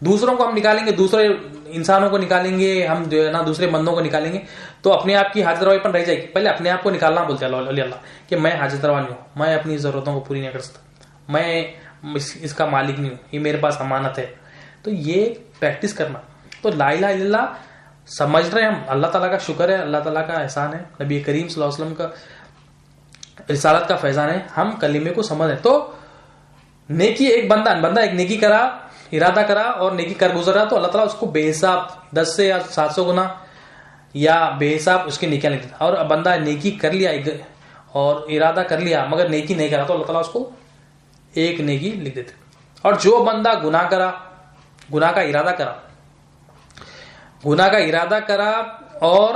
S1: دوسروں کو ہم نکالیں گے, دوسرے انسانوں کو نکالیں گے, ہم جو ہے نا دوسرے بندوں کو نکالیں گے, تو اپنے آپ کی حاجت روائی پن رہ جائے گی. پہلے اپنے آپ کو نکالنا بولتے ہیں اللہ کہ میں حاجت روا نہیں ہوں, میں اپنی ضرورتوں کو پوری نہیں کر سکتا, میں اس کا مالک نہیں ہوں, یہ میرے پاس امانت ہے. تو یہ پریکٹس کرنا. تو لا الہ الا اللہ سمجھ رہے ہیں ہم, اللہ تعالیٰ کا شکر ہے, اللہ تعالیٰ کا احسان ہے, نبی کریم صلی اللہ علیہ وسلم کا رسالت کا فیضان ہے, ہم کلمے کو سمجھ رہے. تو نیکی ایک بندہ ایک نیکی کرا, ارادہ کرا اور نیکی کر گزرا, تو اللہ تعالیٰ اس کو بے حساب 10 سے یا 700 گنا یا بے حساب اس کی نیکیاں لکھ دیتا. اور بندہ نیکی کر لیا اور ارادہ کر لیا مگر نیکی نہیں کرا, تو اللہ تعالیٰ اس کو ایک نیکی لکھ دیتے. اور جو بندہ گناہ کرا, گناہ کا ارادہ کرا اور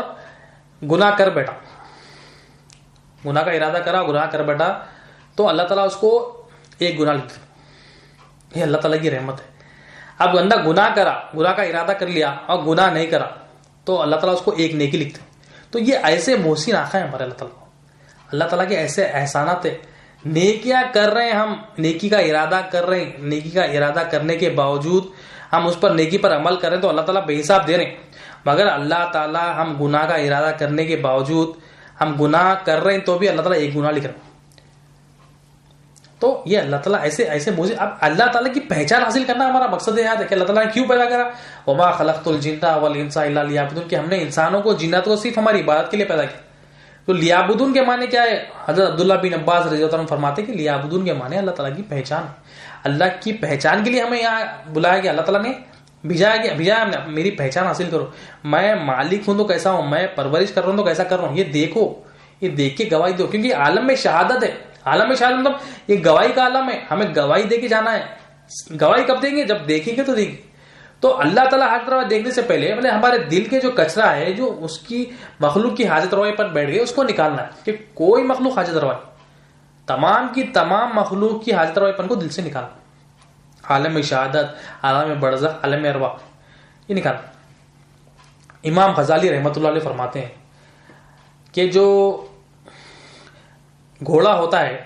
S1: گناہ کر بیٹھا، گناہ کا ارادہ کرا، گناہ کر بیٹھا، تو اللہ تعالیٰ اس کو ایک گناہ لکھتے. یہ اللہ تعالیٰ کی رحمت ہے. اب بندہ گناہ کرا، گناہ کا ارادہ کر لیا اور گناہ نہیں کرا تو اللہ تعالیٰ اس کو ایک نیکی لکھتے. تو یہ ایسے محسن آقا ہیں ہمارے اللہ تعالیٰ. اللہ تعالیٰ کے ایسے احسانات ہیں. نیکیاں کر رہے ہیں ہم، نیکی کا ارادہ کر رہے ہیں، نیکی کا ارادہ کرنے کے باوجود ہم اس پر نیکی پر عمل کر رہے ہیں تو اللہ تعالیٰ بے حساب دے رہے ہیں. مگر اللہ تعالیٰ ہم گناہ کا ارادہ کرنے کے باوجود ہم گناہ کر رہے ہیں تو بھی اللہ تعالیٰ ایک گناہ لکھ رہے ہیں. تو یہ اللہ تعالیٰ ایسے موزے. اب اللہ تعالیٰ کی پہچان حاصل کرنا ہمارا مقصد ہے. یاد ہے کہ اللہ تعالیٰ نے کیوں پیدا کرا؟ وما خلقت الجن والانس الا لیعبدون، کہ ہم نے انسانوں کو جنات کو صرف ہماری عبادت کے لیے پیدا کیا. تو لیعبدون کے معنی کیا ہے؟ حضرت عبداللہ بن عباس رضی اللہ عنہ فرماتے ہیں کہ لیعبدون کے معنی اللہ تعالیٰ کی پہچان ہے. اللہ کی پہچان کے لیے ہمیں یہاں بلایا گیا، اللہ تعالیٰ نے بھیجا ہم نے. میری پہچان حاصل کرو، میں مالک ہوں تو کیسا ہوں، میں پرورش کر رہا ہوں تو کیسا کر رہا ہوں، یہ دیکھو، یہ دیکھ کے گواہی دو. کیونکہ عالم میں شہادت ہے. عالم میں شہادت مطلب یہ گواہی کا عالم ہے، ہمیں گواہی دے کے جانا ہے. گواہی کب دیں گے؟ جب دیکھیں گے تو دیں گے. تو اللہ تعالیٰ ہر طرح دیکھنے سے پہلے مطلب ہمارے دل کے جو کچرا ہے، جو اس کی مخلوق کی حاجت روائی پر بیٹھ گئے، اس کو نکالنا ہے. کہ کوئی مخلوق حاجت روائی، تمام کی تمام مخلوق کی حاجت روائی پن کو دل سے نکالنا. عالم شہادت، عالم برزخ، عالم ارواح، یہ نکالنا. امام غزالی رحمۃ اللہ علیہ فرماتے ہیں کہ جو گھوڑا ہوتا ہے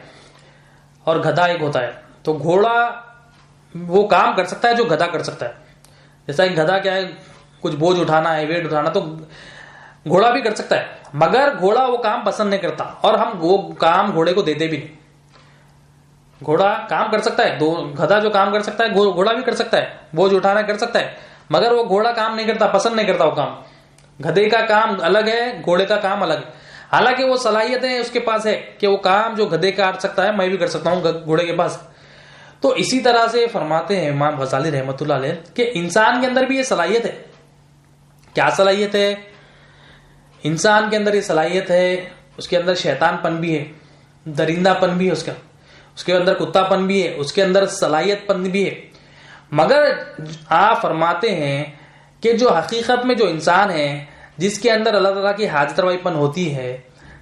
S1: اور گدھا ایک ہوتا ہے، تو گھوڑا وہ کام کر سکتا ہے جو گدھا کر سکتا ہے. جیسا کہ گدھا کیا ہے، کچھ بوجھ اٹھانا ہے، ویٹ اٹھانا، تو گھوڑا بھی کر سکتا ہے. مگر گھوڑا وہ کام پسند نہیں کرتا اور ہم وہ کام گھوڑے کو دیتے بھی نہیں. گھوڑا کام کر سکتا ہے، گدھا جو کام کر سکتا ہے گھوڑا بھی کر سکتا ہے، بوجھ اٹھانا کر سکتا ہے، مگر وہ گھوڑا کام نہیں کرتا، پسند نہیں کرتا وہ کام. گدھے کا کام الگ ہے، گھوڑے کا کام الگ ہے. حالانکہ وہ صلاحیتیں اس کے پاس ہے کہ وہ کام جو گدھے کا کر سکتا ہے میں بھی کر سکتا ہوں گھوڑے کے پاس. تو اسی طرح سے فرماتے ہیں امام غزالی رحمۃ اللہ علیہ کہ انسان کے اندر بھی یہ صلاحیت ہے. کیا صلاحیت ہے؟ انسان کے اندر یہ صلاحیت ہے، اس کے اندر شیطان پن بھی ہے، درندہ پن بھی ہے، اس کے اندر کتا پن بھی ہے، اس کے اندر صلاحیت پن بھی ہے. مگر آپ فرماتے ہیں کہ جو حقیقت میں جو انسان ہے، جس کے اندر اللہ تعالیٰ کی حاجت روائی پن ہوتی ہے،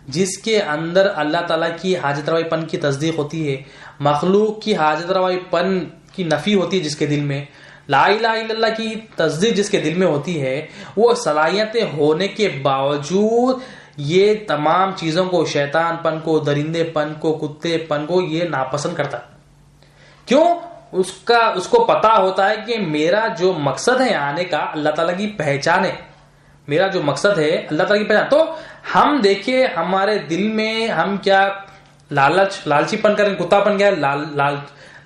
S1: جس کے اندر اللہ تعالیٰ کی حاجت روائی پن کی تصدیق ہوتی ہے، مخلوق کی حاجت روائی پن کی نفی ہوتی ہے، جس کے دل میں لا الہ الا اللہ کی تصدیق جس کے دل میں ہوتی ہے، وہ صلاحیتیں ہونے کے باوجود یہ تمام چیزوں کو، شیطان پن کو، درندے پن کو، کتے پن کو یہ ناپسند کرتا ہے. کیوں؟ اس کو پتا ہوتا ہے کہ میرا جو مقصد ہے آنے کا اللہ تعالیٰ کی پہچان ہے. میرا جو مقصد ہے اللہ تعالیٰ کی پہچان. تو ہم دیکھیں ہمارے دل میں ہم کیا لالچی پن کریں. کتا پن کیا ہے؟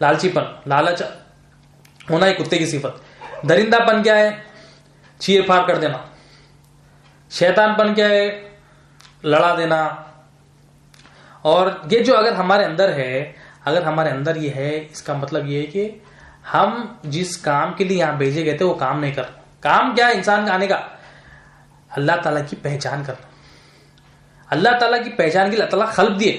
S1: لالچی پن، لالچ ہونا ہے کتے کی صفت. درندہ پن کیا ہے؟ چیر پھاڑ کر دینا. شیطان پن کیا ہے؟ لڑا دینا. اور یہ جو اگر ہمارے اندر ہے، اگر ہمارے اندر یہ ہے، اس کا مطلب یہ ہے کہ ہم جس کام کے لیے یہاں بھیجے گئے تھے وہ کام نہیں کر. کام کیا ہے انسان کا آنے کا؟ اللہ تعالیٰ کی پہچان کرنا. اللہ تعالیٰ کی پہچان کے لیے اللہ تعالیٰ قلب دیے،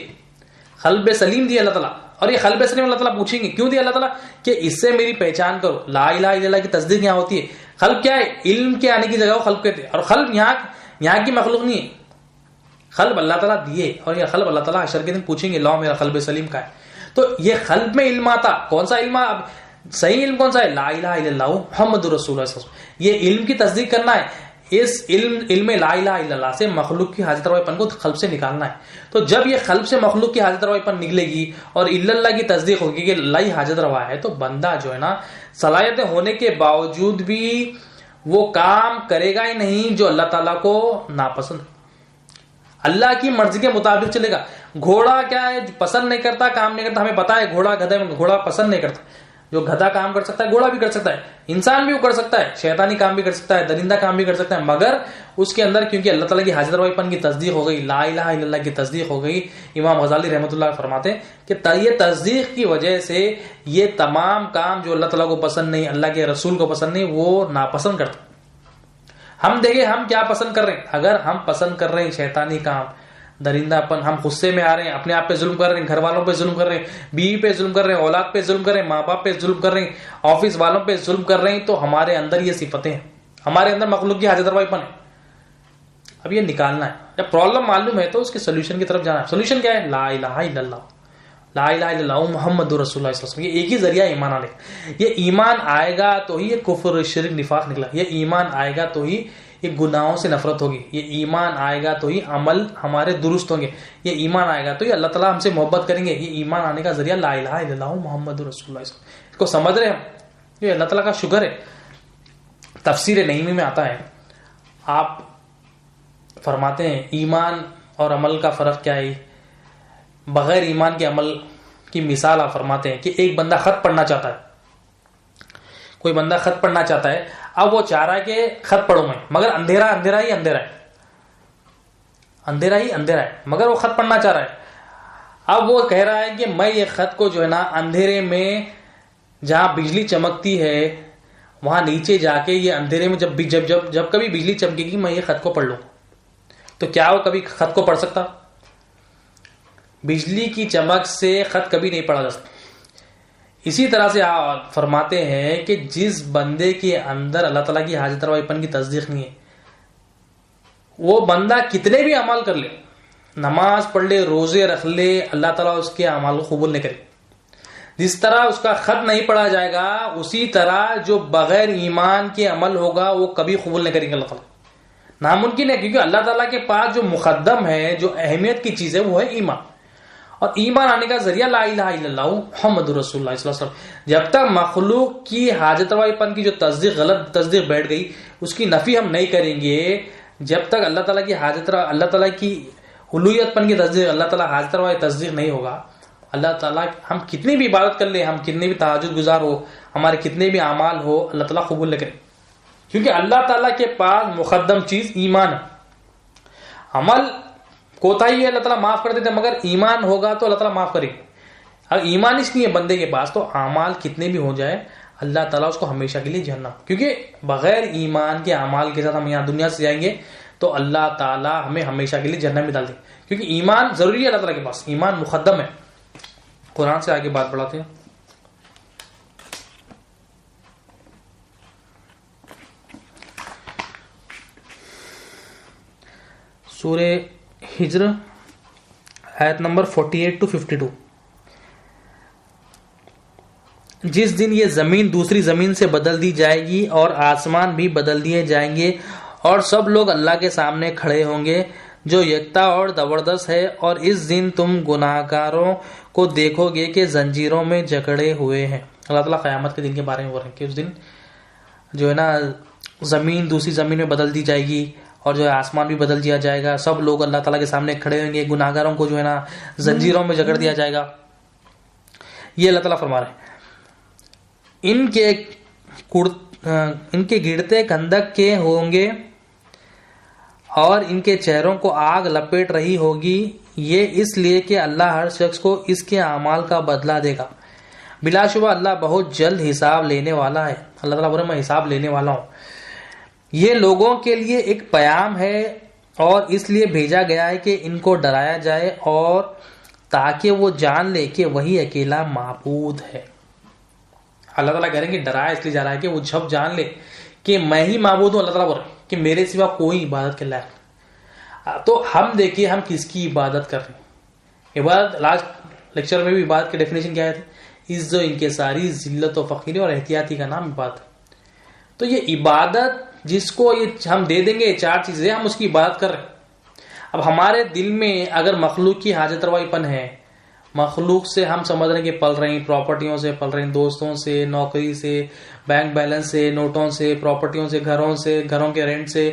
S1: قلب سلیم دیے اللہ تعالیٰ. اور یہ قلب سلیم اللہ تعالیٰ پوچھیں گے کیوں دیا اللہ تعالیٰ؟ کہ اس سے میری پہچان کرو. لا الہ الا اللہ کی تصدیق یہاں ہوتی ہے. قلب کیا ہے؟ علم کے آنے کی جگہ وہ قلب کہتے ہیں. اور قلب یہاں کی مخلوق نہیں ہے، قلب اللہ تعالیٰ دیے. اور یہ قلب اللہ تعالیٰ حشر کے دن پوچھیں گے لاؤ میرا قلب سلیم کا ہے. تو یہ قلب میں علم آتا. کون سا علم؟ اب صحیح علم کون سا ہے؟ لا الہ الا اللہ محمد رسول اللہ صلی اللہ علیہ وسلم. یہ علم کی تصدیق کرنا ہے. اس علم لا الہ الا اللہ سے مخلوق کی حاجت روائی پن کو قلب سے نکالنا ہے. تو جب یہ قلب سے مخلوق کی حاجت روائی پن نکلے گی اور الا اللہ کی تصدیق ہوگی کہ اللہ ہی حاجت روا ہے، تو بندہ جو ہے نا صلاحیتیں ہونے کے باوجود بھی وہ کام کرے گا ہی نہیں جو اللہ تعالیٰ کو ناپسند ہے. اللہ کی مرضی کے مطابق چلے گا. گھوڑا کیا ہے؟ پسند نہیں کرتا، کام نہیں کرتا. ہمیں پتا ہے گھوڑا پسند نہیں کرتا. جو گدھا کام کر سکتا ہے گھوڑا بھی کر سکتا ہے، انسان بھی وہ کر سکتا ہے، شیطانی کام بھی کر سکتا ہے، درندہ کام بھی کر سکتا ہے. مگر اس کے اندر کیونکہ اللہ تعالیٰ کی حاجت روائی پن کی تصدیق ہو گئی، لا الہ الا اللہ کی تصدیق ہو گئی. امام غزالی رحمۃ اللہ فرماتے ہیں کہ یہ تصدیق کی وجہ سے یہ تمام کام جو اللہ تعالیٰ کو پسند نہیں، اللہ کے رسول کو پسند نہیں، وہ ناپسند کرتا. ہم دیکھیں ہم کیا پسند کر رہے ہیں. اگر ہم پسند کر رہے ہیں شیطانی کام، درندہ پن، ہم غصے میں آ رہے ہیں، اپنے آپ پہ ظلم کر رہے ہیں، گھر والوں پہ ظلم کر رہے ہیں، بیوی پہ ظلم کر رہے ہیں، اولاد پہ ظلم کر رہے ہیں، ماں باپ پہ ظلم کر رہے ہیں، آفس والوں پہ ظلم کر رہے ہیں، تو ہمارے اندر یہ صفتیں ہیں، ہمارے اندر مخلوق کی حاجت روائی پن ہے. اب یہ نکالنا ہے. جب پرابلم معلوم ہے تو اس کے سولوشن کی طرف جانا ہے. سولوشن کیا ہے؟ لا الہ الا اللہ، لا الہ الا اللہ محمد رسول اللہ صلی اللہ علیہ وسلم. یہ ایک ہی ذریعہ ایمان آنے کا. یہ ایمان آئے گا تو ہی یہ کفر شرک نفاق نکلا. یہ ایمان آئے گا تو ہی یہ گناہوں سے نفرت ہوگی. یہ ایمان آئے گا تو ہی عمل ہمارے درست ہوں گے. یہ ایمان آئے گا تو ہی اللہ تعالیٰ ہم سے محبت کریں گے. یہ ایمان آنے کا ذریعہ لا الہ الا اللہ محمد رسول اللہ صلی اللہ علیہ وسلم. اس کو سمجھ رہے ہم؟ یہ اللہ تعالیٰ کا شکر ہے. تفسیر نعیمی میں آتا ہے، آپ فرماتے ہیں ایمان اور عمل کا فرق کیا ہے. بغیر ایمان کے عمل کی مثال آپ فرماتے ہیں کہ ایک بندہ خط پڑھنا چاہتا ہے. کوئی بندہ خط پڑھنا چاہتا ہے. اب وہ چاہ رہا ہے کہ خط پڑھوں میں، مگر اندھیرا اندھیرا ہی اندھیرا ہے، اندھیرا ہی اندھیرا ہے، مگر وہ خط پڑھنا چاہ رہا ہے. اب وہ کہہ رہا ہے کہ میں یہ خط کو جو ہے نا اندھیرے میں جہاں بجلی چمکتی ہے وہاں نیچے جا کے یہ اندھیرے میں جب کبھی بجلی چمکے گی میں یہ خط کو پڑھ لوں. تو کیا وہ کبھی خط کو پڑھ سکتا؟ بجلی کی چمک سے خط کبھی نہیں پڑھا جا سکتا. اسی طرح سے آپ فرماتے ہیں کہ جس بندے کے اندر اللہ تعالیٰ کی حاجت روائی پن کی تصدیق نہیں ہے، وہ بندہ کتنے بھی اعمال کر لے، نماز پڑھ لے، روزے رکھ لے، اللہ تعالیٰ اس کے اعمال کو قبول نہیں کرے. جس طرح اس کا خط نہیں پڑھا جائے گا، اسی طرح جو بغیر ایمان کے عمل ہوگا وہ کبھی قبول نہیں کریں گے اللہ تعالیٰ. ناممکن ہے، کیونکہ اللہ تعالیٰ کے پاس جو مقدم ہے، جو اہمیت کی چیز ہے وہ ہے ایمان. اور ایمان آنے کا ذریعہ لا الہ الا اللہ محمد رسول اللہ صلی اللہ علیہ وسلم. جب تک مخلوق کی حاجت روائی پن کی جو تصدیق غلط تصدیق بیٹھ گئی اس کی نفی ہم نہیں کریں گے. جب تک اللہ تعالیٰ کی اللہ تعالیٰ کی الوہیت پن کی تصدیق، اللہ تعالیٰ حاجت روائی تصدیق نہیں ہوگا، اللہ تعالیٰ ہم کتنی بھی عبادت کر لیں، ہم کتنے بھی تہجد گزار ہو، ہمارے کتنے بھی اعمال ہو، اللہ تعالیٰ قبول نہ کرے. کیونکہ اللہ تعالیٰ کے پاس مقدم چیز ایمان ہے. عمل کوتاہی ہے اللہ تعالیٰ معاف کر دیتے، مگر ایمان ہوگا تو اللہ تعالیٰ معاف کرے. اگر ایمان اس لیے بندے کے پاس تو اعمال کتنے بھی ہو جائے اللہ تعالیٰ اس کو ہمیشہ کے لیے جہنم. کیونکہ بغیر ایمان کے اعمال کے ساتھ ہم یہاں دنیا سے جائیں گے تو اللہ تعالیٰ ہمیں ہمیشہ کے لیے جہنم میں ڈال دے. کیونکہ ایمان ضروری ہے اللہ تعالیٰ کے پاس، ایمان مقدم ہے. قرآن سے آگے بات بڑھاتے ہیں. سورہ ہجر آیت نمبر 48 to 52. جس دن یہ زمین دوسری زمین سے بدل دی جائے گی اور آسمان بھی بدل دیے جائیں گے اور سب لوگ اللہ کے سامنے کھڑے ہوں گے جو یکتا اور زبردست ہے. اور اس دن تم گناہگاروں کو دیکھو گے کہ زنجیروں میں جکڑے ہوئے ہیں. اللہ تعالیٰ قیامت کے دن کے بارے میں بول رہے ہیں کہ اس دن جو ہے نا زمین دوسری زمین میں بدل دی جائے گی اور جو ہے آسمان بھی بدل دیا جائے گا. سب لوگ اللہ تعالیٰ کے سامنے کھڑے ہوں گے، گناہگاروں کو جو ہے نا زنجیروں میں جکڑ دیا جائے گا. یہ اللہ تعالیٰ فرما رہے ہیں. ان کے گرتے کندک کے ہوں گے اور ان کے چہروں کو آگ لپیٹ رہی ہوگی. یہ اس لیے کہ اللہ ہر شخص کو اس کے اعمال کا بدلہ دے گا. بلا شبہ اللہ بہت جلد حساب لینے والا ہے. اللہ تعالیٰ بولے میں حساب لینے والا ہوں. یہ لوگوں کے لیے ایک پیام ہے اور اس لیے بھیجا گیا ہے کہ ان کو ڈرایا جائے اور تاکہ وہ جان لے کہ وہی اکیلا معبود ہے. اللہ تعالیٰ کہہ رہے ہیں کہ ڈرایا اس لیے جا رہا ہے کہ وہ جب جان لے کہ میں ہی معبود ہوں. اللہ تعالیٰ بول رہے ہیں کہ میرے سوا کوئی عبادت کے لائق نہیں. تو ہم دیکھیے ہم کس کی عبادت کر رہے ہیں. عبادت لاسٹ لیکچر میں بھی عبادت کی ڈیفینیشن کیا ہے؟ عز و انکساری، ذلت و فقیری اور احتیاطی کا نام عبادت. تو یہ عبادت جس کو یہ ہم دے دیں گے، یہ چار چیزیں ہم اس کی عبادت کر رہے ہیں. اب ہمارے دل میں اگر مخلوق کی حاجت روائی پن ہے، مخلوق سے ہم سمجھ رہے ہیں کہ پل رہے ہیں، پراپرٹیوں سے پل رہے ہیں، دوستوں سے، نوکری سے، بینک بیلنس سے، نوٹوں سے، پراپرٹیوں سے، گھروں کے رینٹ سے،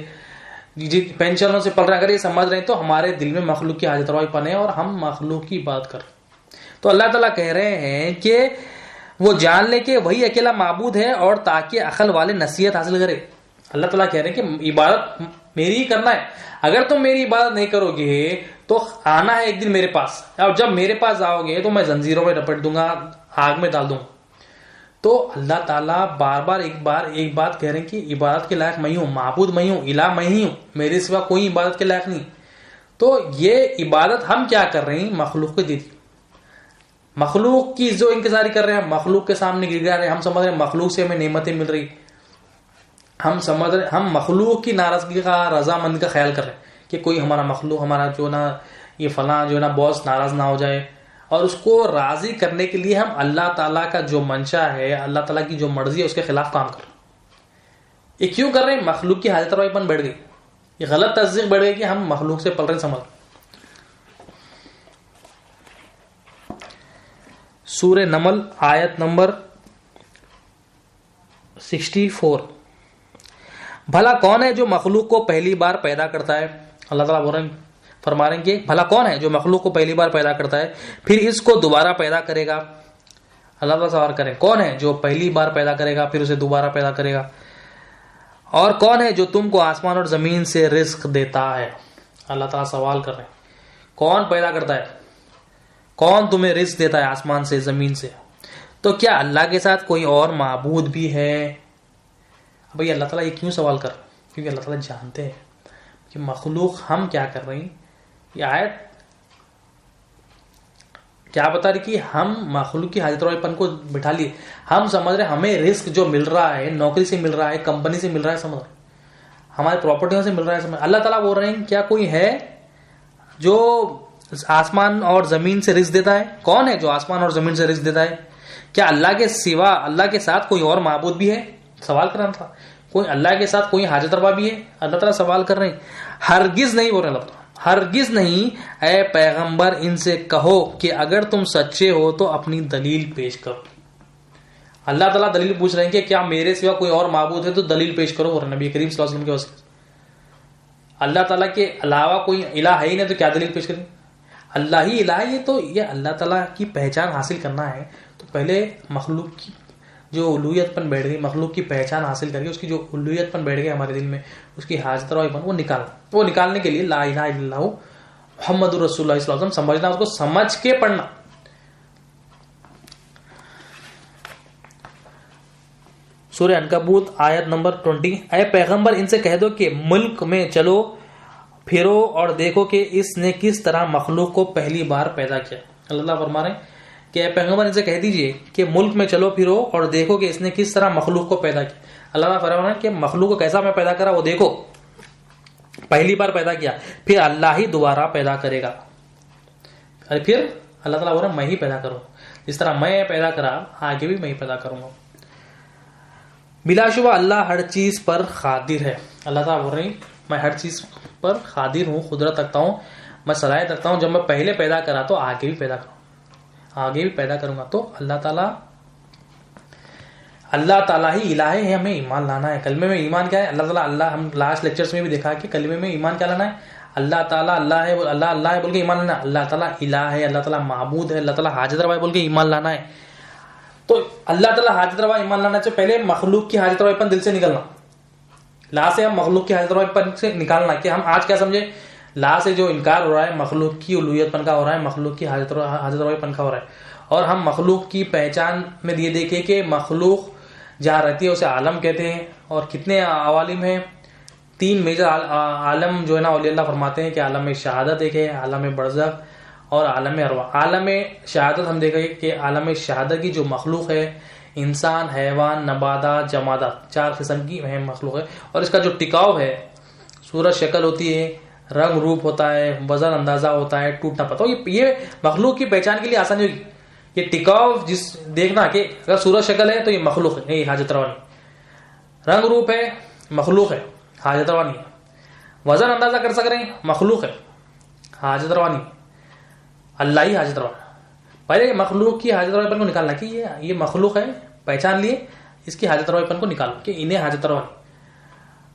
S1: پینشنوں سے پل رہے ہیں. اگر یہ سمجھ رہے ہیں تو ہمارے دل میں مخلوق کی حاجت روائی پن ہے اور ہم مخلوق کی بات کر رہے ہیں. تو اللہ تعالیٰ کہہ رہے ہیں کہ وہ جان لے کہ وہی اکیلا معبود ہے اور تاکہ عقل والے نصیحت حاصل کرے. اللہ تعالیٰ کہہ رہے ہیں کہ عبادت میری ہی کرنا ہے. اگر تم میری عبادت نہیں کرو گے تو آنا ہے ایک دن میرے پاس، اور جب میرے پاس آؤ گے تو میں زنجیروں میں لپٹ دوں گا، آگ میں ڈال دوں گا. تو اللہ تعالیٰ بار بار ایک بات کہہ رہے ہیں کہ عبادت کے لائق میں ہوں، معبود میں ہوں، الہ میں ہی ہوں، میرے سوا کوئی عبادت کے لائق نہیں. تو یہ عبادت ہم کیا کر رہے ہیں؟ مخلوق کو دے دی. مخلوق کی جو انکساری کر رہے ہیں، مخلوق کے سامنے گر جا رہے ہیں. ہم سمجھ رہے ہیں مخلوق سے ہمیں نعمتیں مل رہی، ہم مخلوق کی ناراضگی کا، رضامند کا خیال کر رہے ہیں کہ کوئی ہمارا مخلوق ہمارا جو نا یہ فلاں جو نا باس ناراض نہ ہو جائے، اور اس کو راضی کرنے کے لیے ہم اللہ تعالیٰ کا جو منشا ہے، اللہ تعالیٰ کی جو مرضی ہے اس کے خلاف کام کر رہے ہیں۔ یہ کیوں کر رہے ہیں؟ مخلوق کی حاجت روائی پن بڑھ گئی، یہ غلط تصدیق بڑھ گئی کہ ہم مخلوق سے پل رہے سمجھ۔ سورہ نمل آیت نمبر 64، بھلا کون ہے جو مخلوق کو پہلی بار پیدا کرتا ہے؟ اللہ تعالیٰ بول رہے ہیں، فرما رہے ہیں کہ بھلا کون ہے جو مخلوق کو پہلی بار پیدا کرتا ہے پھر اس کو دوبارہ پیدا کرے گا؟ اللہ تعالیٰ سوال کریں کون ہے جو پہلی بار پیدا کرے گا پھر اسے دوبارہ پیدا کرے گا؟ اور کون ہے جو تم کو آسمان اور زمین سے رزق دیتا ہے؟ اللہ تعالیٰ سوال کر رہے ہیں کون پیدا کرتا ہے، کون تمہیں رزق دیتا ہے آسمان سے زمین سے؟ تو کیا اللہ کے ساتھ کوئی اور معبود بھی ہے؟ بھئی اللہ تعالیٰ یہ کیوں سوال کر رہے ہیں؟ کیونکہ اللہ تعالیٰ جانتے ہیں کہ مخلوق ہم کیا کر رہے ہیں۔ یہ آیت کیا بتا رہی کہ ہم مخلوق کی حاجت روائی پن کو بٹھا لیے، ہم سمجھ رہے ہمیں رزق جو مل رہا ہے، نوکری سے مل رہا ہے، کمپنی سے مل رہا ہے، سمجھ رہے ہمارے پراپرٹیوں سے مل رہا ہے، سمجھ۔ اللہ تعالیٰ بول رہے ہیں کیا کوئی ہے جو آسمان اور زمین سے رزق دیتا ہے؟ کون ہے جو آسمان اور زمین سے رزق دیتا ہے؟ کیا اللہ کے سوا اللہ کے ساتھ کوئی اور معبود بھی ہے؟ سوال کر رہا تھا کوئی اللہ کے ساتھ کوئی حاجت روا بھی ہے؟ اللہ تعالیٰ سوال کر رہے ہیں ہرگز نہیں بول رہے اللہ تعالیٰ، ہرگز نہیں اے پیغمبر ان سے کہو کہ اگر تم سچے ہو تو اپنی دلیل پیش کرو۔ اللہ تعالیٰ دلیل پوچھ رہے ہیں کہ کیا میرے سوا کوئی اور معبود ہے تو دلیل پیش کرو، اور نبی کریم صلی اللہ علیہ وسلم کے واسطے اللہ تعالیٰ کے علاوہ کوئی الہ ہے ہی نہیں تو کیا دلیل پیش کریں؟ اللہ ہی الہ ہے، تو یہ اللہ تعالیٰ کی پہچان حاصل کرنا ہے تو پہلے مخلوق کی جو الوہیت پن بیٹھ گئی، مخلوق کی پہچان حاصل کر کے اس کی جو الوہیت پن بیٹھ گئی ہمارے دل میں، اس کی حاجت روائی پن وہ نکالنا، وہ نکالنے کے لیے لا الہ الا اللہ محمد رسول اللہ صلی اللہ علیہ وسلم سمجھنا، اس کو سمجھ کے پڑھنا۔ سورہ عنکبوت آیت نمبر 20، اے پیغمبر ان سے کہہ دو کہ ملک میں چلو پھرو اور دیکھو کہ اس نے کس طرح مخلوق کو پہلی بار پیدا کیا۔ اللہ فرما رہے ہیں کہ اے پیغمبر ان سے کہہ دیجئے کہ ملک میں چلو پھرو اور دیکھو کہ اس نے کس طرح مخلوق کو پیدا کیا۔ اللہ فرما رہے ہیں کہ مخلوق کو کیسا میں پیدا کرا وہ دیکھو، پہلی بار پیدا کیا، پھر اللہ ہی دوبارہ پیدا کرے گا، پھر اللہ تعالیٰ بول رہا ہے میں ہی پیدا کروں، جس طرح میں پیدا کرا آگے بھی میں ہی پیدا کروں گا۔ بلا شبہ اللہ ہر چیز پر قادر ہے۔ اللہ تعالیٰ بول رہے ہیں میں ہر چیز پر قادر ہوں، قدرت رکھتا ہوں، میں صلاحیت رکھتا ہوں، جب میں پہلے پیدا کرا تو آگے بھی پیدا کروں، آگے بھی پیدا کروں گا۔ تو اللہ تعالیٰ ہی الہ ہے، ہمیں ایمان لانا ہے۔ کلمے میں ایمان کیا ہے؟ اللہ تعالیٰ اللہ، ہم لاسٹ لیکچرز میں بھی دیکھا کہ کلمے میں ایمان کیا لانا ہے؟ اللہ تعالیٰ اللہ ہے، اللہ ہے بول کے ایمان لانا، اللہ تعالیٰ الہ ہے، اللہ تعالیٰ معبود ہے، اللہ تعالیٰ حاجت روا ہے بول کے ایمان لانا ہے۔ تو اللہ تعالیٰ حاجت روا ایمان لانا سے پہلے مخلوق کی حاجت روا پن دل سے نکلنا، لا سے ہم مخلوق کی حاجت روا پن سے نکالنا، کہ ہم آج کیا سمجھے لا سے جو انکار ہو رہا ہے مخلوق کی الوہیت پن کا ہو رہا ہے، مخلوق کی حاجت روا پن کا ہو رہا ہے، اور ہم مخلوق کی پہچان میں یہ دیکھیں کہ مخلوق جہاں رہتی ہے اسے عالم کہتے ہیں، اور کتنے عوالم ہیں؟ 3 میجر عالم جو ہے نا اولیاء اللہ فرماتے ہیں کہ عالم شہادت ایک ہے، عالم برزخ اور عالم ارواح۔ عالم شہادت ہم دیکھیں کہ عالم شہادت کی جو مخلوق ہے انسان، حیوان، نباتات، جمادات، 4 قسم کی مخلوق ہے، اور اس کا جو ٹکاؤ ہے صورت شکل ہوتی ہے، رنگ روپ ہوتا ہے، وزن اندازہ ہوتا ہے، ٹوٹنا پڑتا ہے، یہ مخلوق کی پہچان کے لیے آسانی ہوگی۔ یہ ٹکاؤ جس دیکھنا کہ اگر صورت شکل ہے تو یہ مخلوق ہے، یہ حاجت روا نہیں، رنگ روپ ہے مخلوق ہے، حاجت روا نہیں، وزن اندازہ کر سک رہے ہیں مخلوق ہے، حاجت روا نہیں، اللہ ہی حاجت روا۔ پہلے مخلوق کی حاجت روا پن کو نکالنا کہ یہ مخلوق ہے، پہچان لیے اس کی حاجت روا پن کو نکالو کہ انہیں حاجت روا نہیں،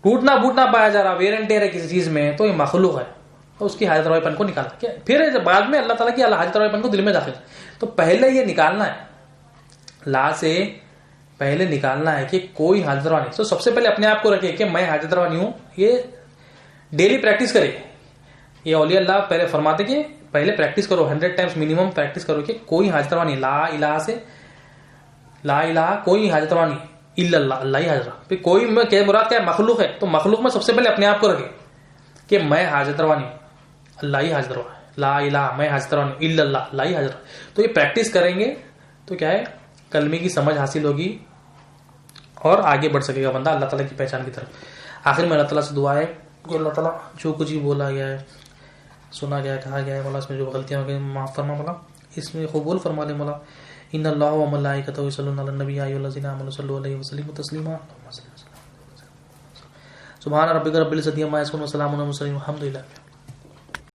S1: ٹوٹنا بوٹنا پایا جا رہا، ویئر اینڈ ٹیئر ہے کسی چیز میں تو یہ مخلوق ہے، تو اس کی حاجت روا پن کو نکالنا، پھر بعد میں اللہ تعالیٰ کی حاجت روا پن کو دل میں داخل، تو پہلے یہ نکالنا ہے، لا سے پہلے نکالنا ہے کہ کوئی حاجت روا نہیں۔ تو سب سے پہلے اپنے آپ کو رکھے کہ میں حاجت روا نہیں ہوں، یہ ڈیلی پریکٹس کرے۔ یہ اولیاء اللہ پہلے فرماتے کہ پہلے پریکٹس کرو، 100 ٹائمز منیمم پریکٹس کرو کہ کوئی حاجت روا نہیں، لا الہ سے لا الہ کوئی حاجت روا نہیں الا اللہ، اللہ ہی حاجت روا۔ پھر کوئی میں کہ مراد کیا ہے؟ مخلوق ہے، تو مخلوق میں سب سے پہلے اپنے آپ کو رکھے کہ میں حاجت روا نہیں، اللہ ہی حاجت روا ہے، لا الہ میں حاجت روا نہیں الا اللہ، اللہ ہی حاجت روا۔ تو یہ پریکٹس کریں گے تو کیا ہے؟ کلمے کی سمجھ حاصل ہوگی اور آگے بڑھ سکے گا بندہ اللہ تعالیٰ کی پہچان کی طرف۔ آخر میں اللہ تعالیٰ سے دعا ہے کہ اللہ تعالیٰ جو کچھ بھی بولا گیا ہے، سنا گیا ہے، کہا گیا ہے مولا، اس میں جو غلطیاں ہو گئی معاف فرما مولا، اس میں قبول فرما لے مولا. ان اللہ و ملائکتہ یصلون علی النبی یا ایھا الذین آمنوا صلوا علیہ وسلموا تسلیما. سبحان ربک رب العزۃ عما یصفون وسلام علی المرسلین والحمد للہ.